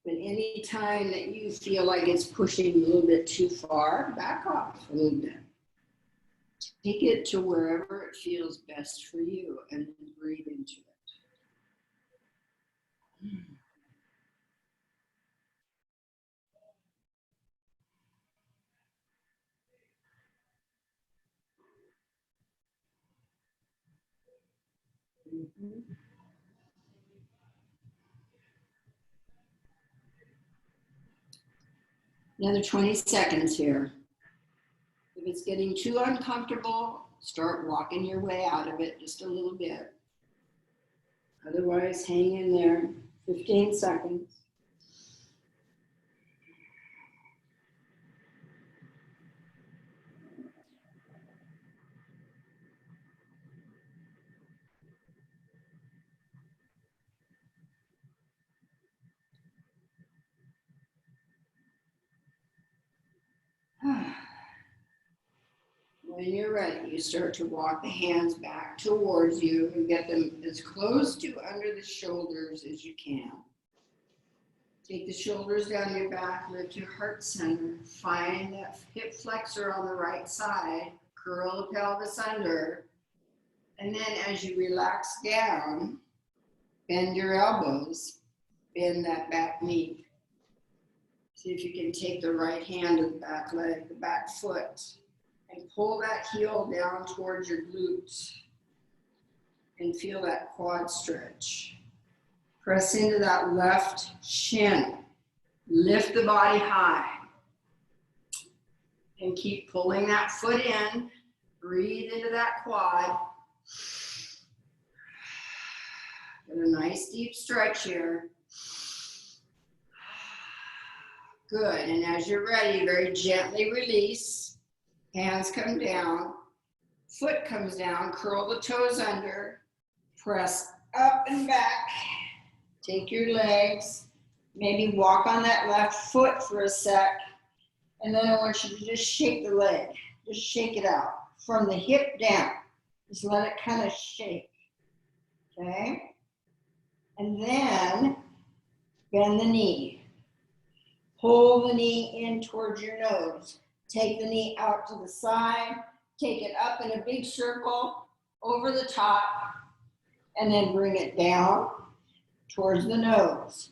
A: But any time that you feel like it's pushing a little bit too far, back off a little bit. Take it to wherever it feels best for you and then breathe into it. Another 20 seconds here. If it's getting too uncomfortable, start walking your way out of it just a little bit. Otherwise, hang in there. 15 seconds. When you're ready, you start to walk the hands back towards you and get them as close to under the shoulders as you can. Take the shoulders down your back, lift your heart center. Find that hip flexor on the right side. Curl the pelvis under. And then as you relax down, bend your elbows, bend that back knee. See if you can take the right hand to the back leg, the back foot, and pull that heel down towards your glutes and feel that quad stretch. Press into that left shin. Lift the body high. And keep pulling that foot in. Breathe into that quad. Get a nice deep stretch here. Good, and as you're ready, very gently release. Hands come down, foot comes down, curl the toes under, press up and back. Take your legs, maybe walk on that left foot for a sec, and then I want you to just shake the leg. Just shake it out from the hip down. Just let it kind of shake, okay? And then bend the knee. Pull the knee in towards your nose. Take the knee out to the side. Take it up in a big circle over the top. And then bring it down towards the nose.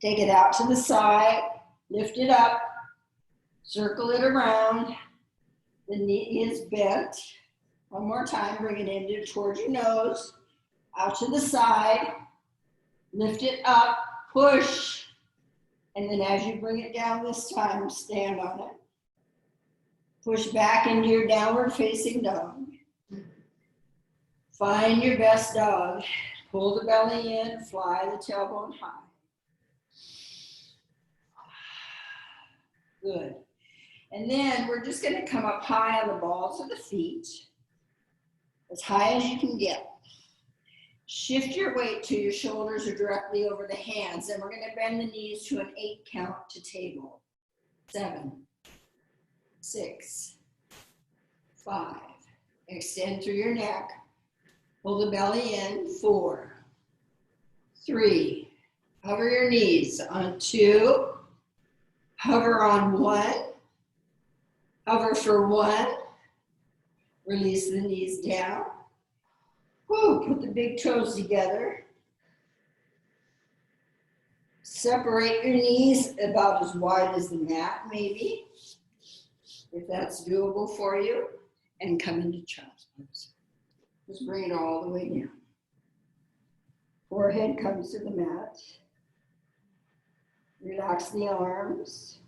A: Take it out to the side. Lift it up, circle it around. The knee is bent. One more time, bring it in towards your nose, out to the side. Lift it up, push. And then as you bring it down this time, stand on it. Push back into your downward facing dog. Find your best dog. Pull the belly in, fly the tailbone high. Good. And then we're just going to come up high on the balls of the feet, as high as you can get. Shift your weight to your shoulders or directly over the hands. And we're going to bend the knees to an 8 count to table. 7, 6, 5. Extend through your neck. Pull the belly in. 4, 3. Hover your knees on 2. Hover on 1. Hover for 1. Release the knees down. Woo, put the big toes together. Separate your knees about as wide as the mat, maybe, if that's doable for you. And come into child's pose. Just bring it all the way down. Forehead comes to the mat. Relax the arms.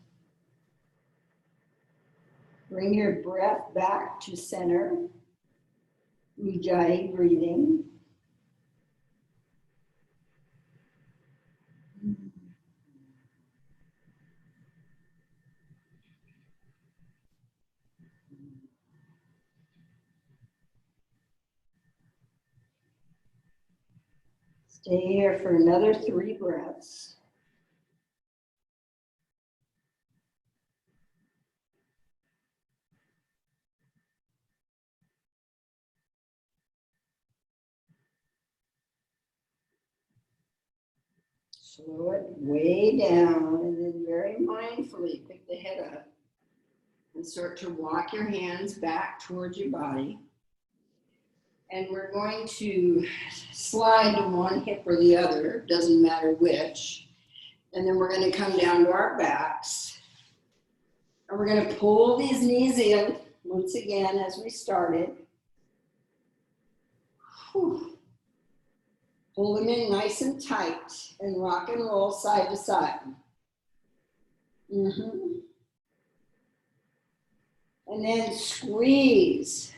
A: Bring your breath back to center. Ujjayi breathing. Stay here for another 3 breaths. Slow it way down and then very mindfully pick the head up and start to walk your hands back towards your body. And we're going to slide to one hip or the other, doesn't matter which. And then we're going to come down to our backs. And we're going to pull these knees in once again as we started. Whew. Pull them in nice and tight and rock and roll side to side. And then squeeze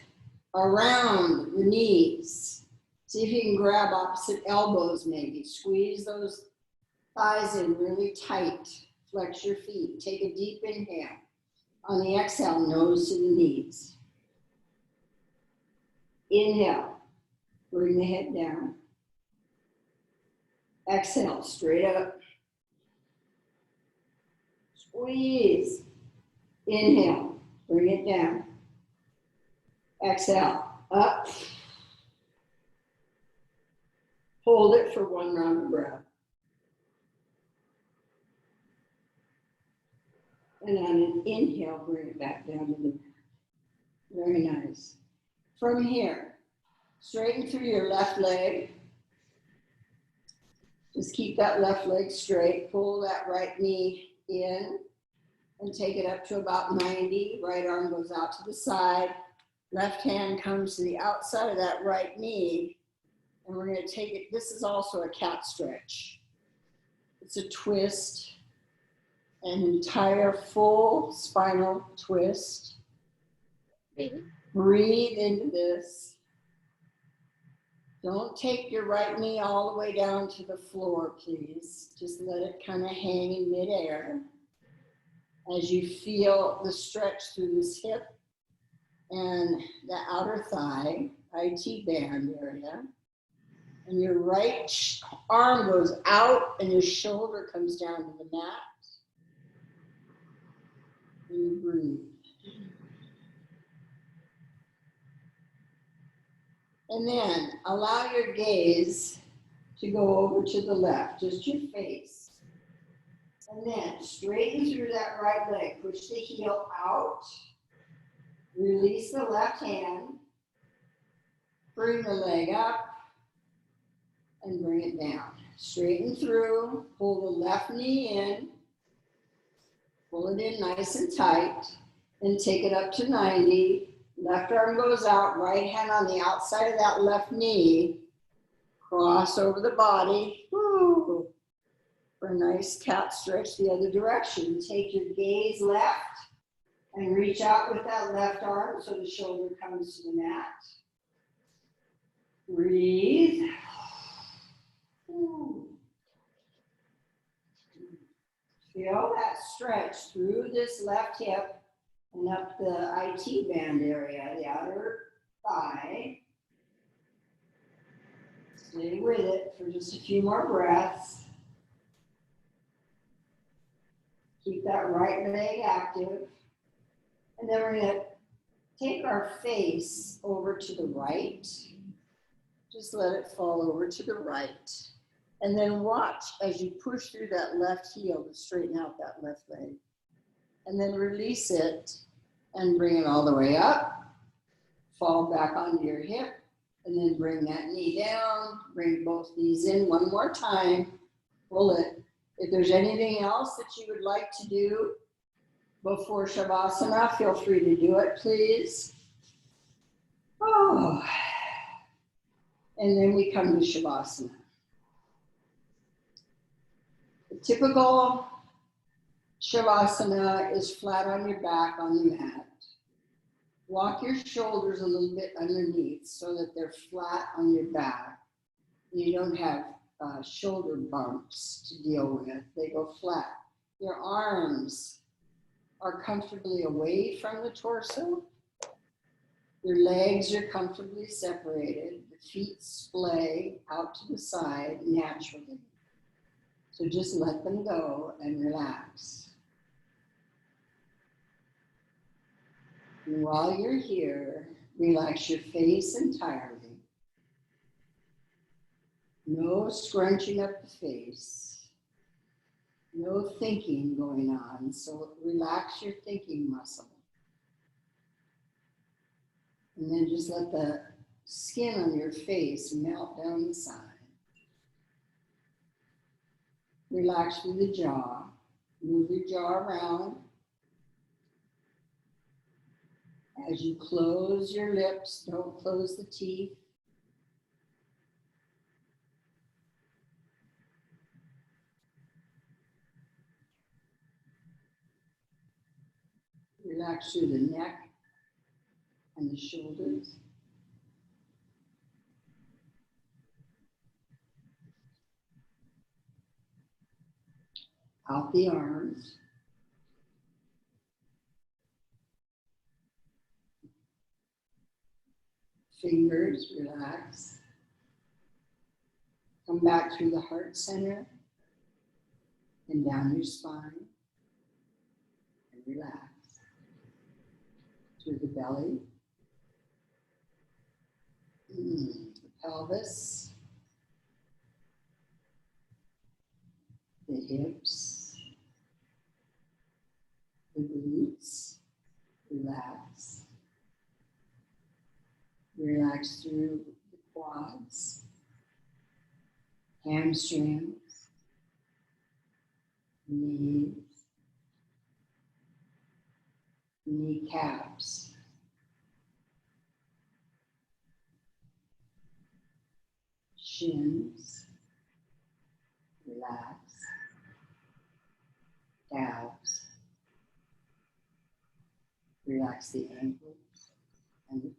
A: around the knees. See if you can grab opposite elbows maybe. Squeeze those thighs in really tight. Flex your feet. Take a deep inhale. On the exhale, nose to the knees. Inhale. Bring the head down. Exhale, straight up. Squeeze. Inhale, bring it down. Exhale, up. Hold it for 1 round of breath. And on an inhale, bring it back down to the mat. Very nice. From here, straighten through your left leg. Just keep that left leg straight. Pull that right knee in and take it up to about 90. Right arm goes out to the side. Left hand comes to the outside of that right knee. And we're going to take it. This is also a cat stretch. It's a twist, an entire full spinal twist. Breathe into this. Don't take your right knee all the way down to the floor, please. Just let it kind of hang in midair as you feel the stretch through this hip and the outer thigh, IT band area. And your right arm goes out and your shoulder comes down to the mat. And you breathe. And then allow your gaze to go over to the left, just your face. And then straighten through that right leg. Push the heel out. Release the left hand. Bring the leg up and bring it down. Straighten through. Pull the left knee in. Pull it in nice and tight, and take it up to 90. Left arm goes out, right hand on the outside of that left knee. Cross over the body. Woo. For a nice cat stretch the other direction. Take your gaze left and reach out with that left arm so the shoulder comes to the mat. Breathe. Woo. Feel that stretch through this left hip and up the IT band area, the outer thigh. Stay with it for just a few more breaths. Keep that right leg active. And then we're going to take our face over to the right. Just let it fall over to the right. And then watch as you push through that left heel to straighten out that left leg. And then release it and bring it all the way up. Fall back onto your hip. And then bring that knee down. Bring both knees in one more time. Pull it. If there's anything else that you would like to do before Shavasana, feel free to do it, please. Oh. And then we come to Shavasana. The typical Shavasana is flat on your back on the mat. Walk your shoulders a little bit underneath so that they're flat on your back. You don't have shoulder bumps to deal with. They go flat. Your arms are comfortably away from the torso. Your legs are comfortably separated. The feet splay out to the side naturally. So just let them go and relax. And while you're here, relax your face entirely. No scrunching up the face. No thinking going on. So relax your thinking muscle. And then just let the skin on your face melt down the side. Relax through the jaw. Move your jaw around. As you close your lips, don't close the teeth. Relax through the neck and the shoulders. Out the arms. Fingers, relax. Come back through the heart center and down your spine. And relax. Through the belly. The pelvis. The hips. The glutes. Relax. Relax through the quads, hamstrings, knees, kneecaps, shins, relax, calves, relax the ankles and the feet.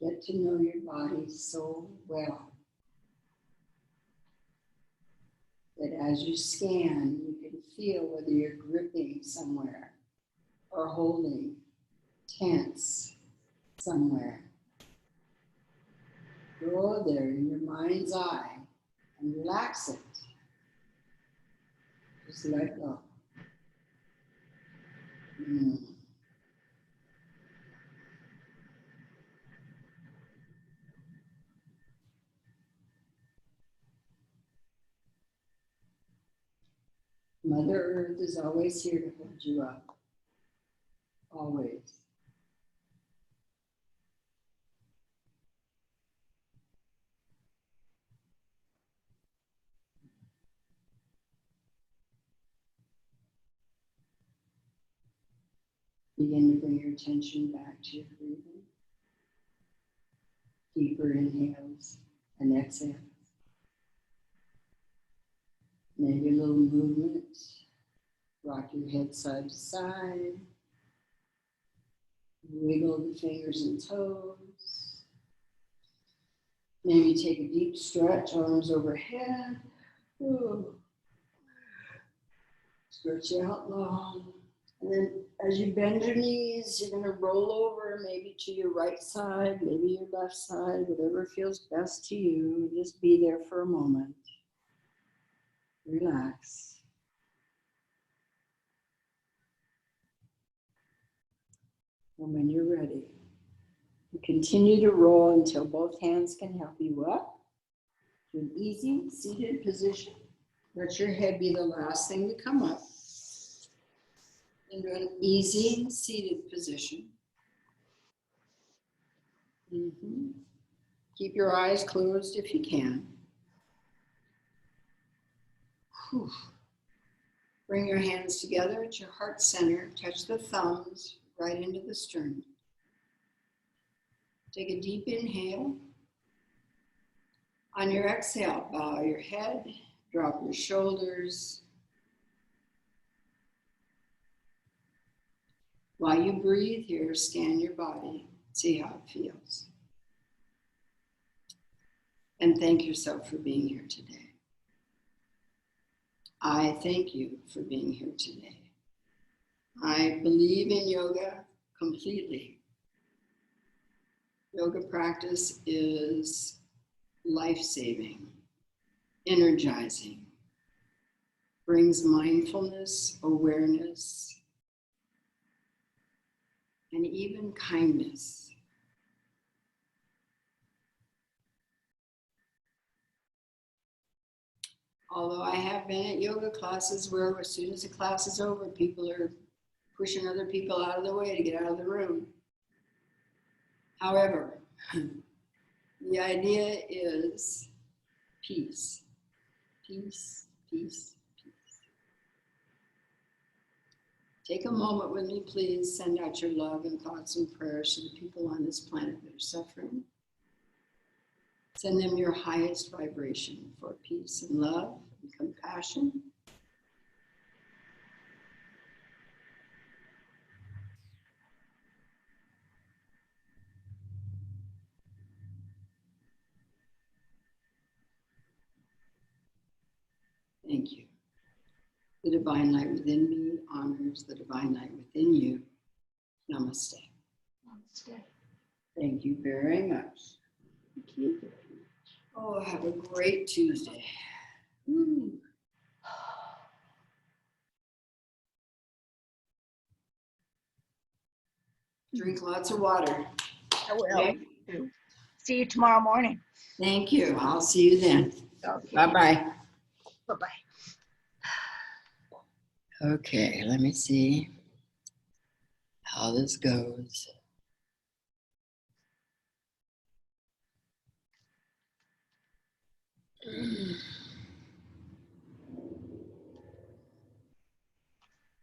A: Get to know your body so well that as you scan, you can feel whether you're gripping somewhere or holding tense somewhere. Go there in your mind's eye and relax it. Just let go. Mother Earth is always here to hold you up. Always. Begin to bring your attention back to your breathing. Deeper inhales and exhales. Maybe a little movement. Rock your head side to side. Wiggle the fingers and toes. Maybe take a deep stretch, arms overhead. Ooh. Stretch out long. And then as you bend your knees, you're going to roll over maybe to your right side, maybe your left side, whatever feels best to you. Just be there for a moment. Relax. And when you're ready, you continue to roll until both hands can help you up to an easy seated position. Let your head be the last thing to come up into an easy seated position. Keep your eyes closed if you can. Whew. Bring your hands together at your heart center. Touch the thumbs right into the sternum. Take a deep inhale. On your exhale, bow your head, drop your shoulders. While you breathe here, scan your body. See how it feels. And thank yourself for being here today. I thank you for being here today. I believe in yoga completely. Yoga practice is life-saving, energizing, brings mindfulness, awareness, and even kindness. Although I have been at yoga classes where as soon as the class is over, people are pushing other people out of the way to get out of the room. However, the idea is peace, peace, peace, peace. Take a moment with me, please. Send out your love and thoughts and prayers to the people on this planet that are suffering. Send them your highest vibration for peace and love and compassion. Thank you. The divine light within me honors the divine light within you. Namaste.
B: Namaste.
A: Thank you very much.
B: Thank you.
A: Oh, have a great Tuesday. Woo. Drink lots of water.
B: I will.
A: Okay?
B: See you tomorrow morning.
A: Thank you. I'll see you then.
B: Okay.
A: Bye-bye.
B: Bye-bye.
A: Okay, let me see how this goes.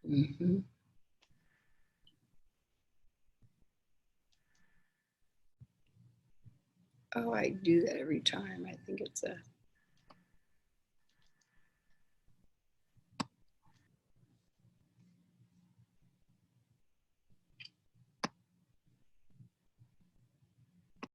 A: Mm-hmm. Oh, I do that every time. I think it's a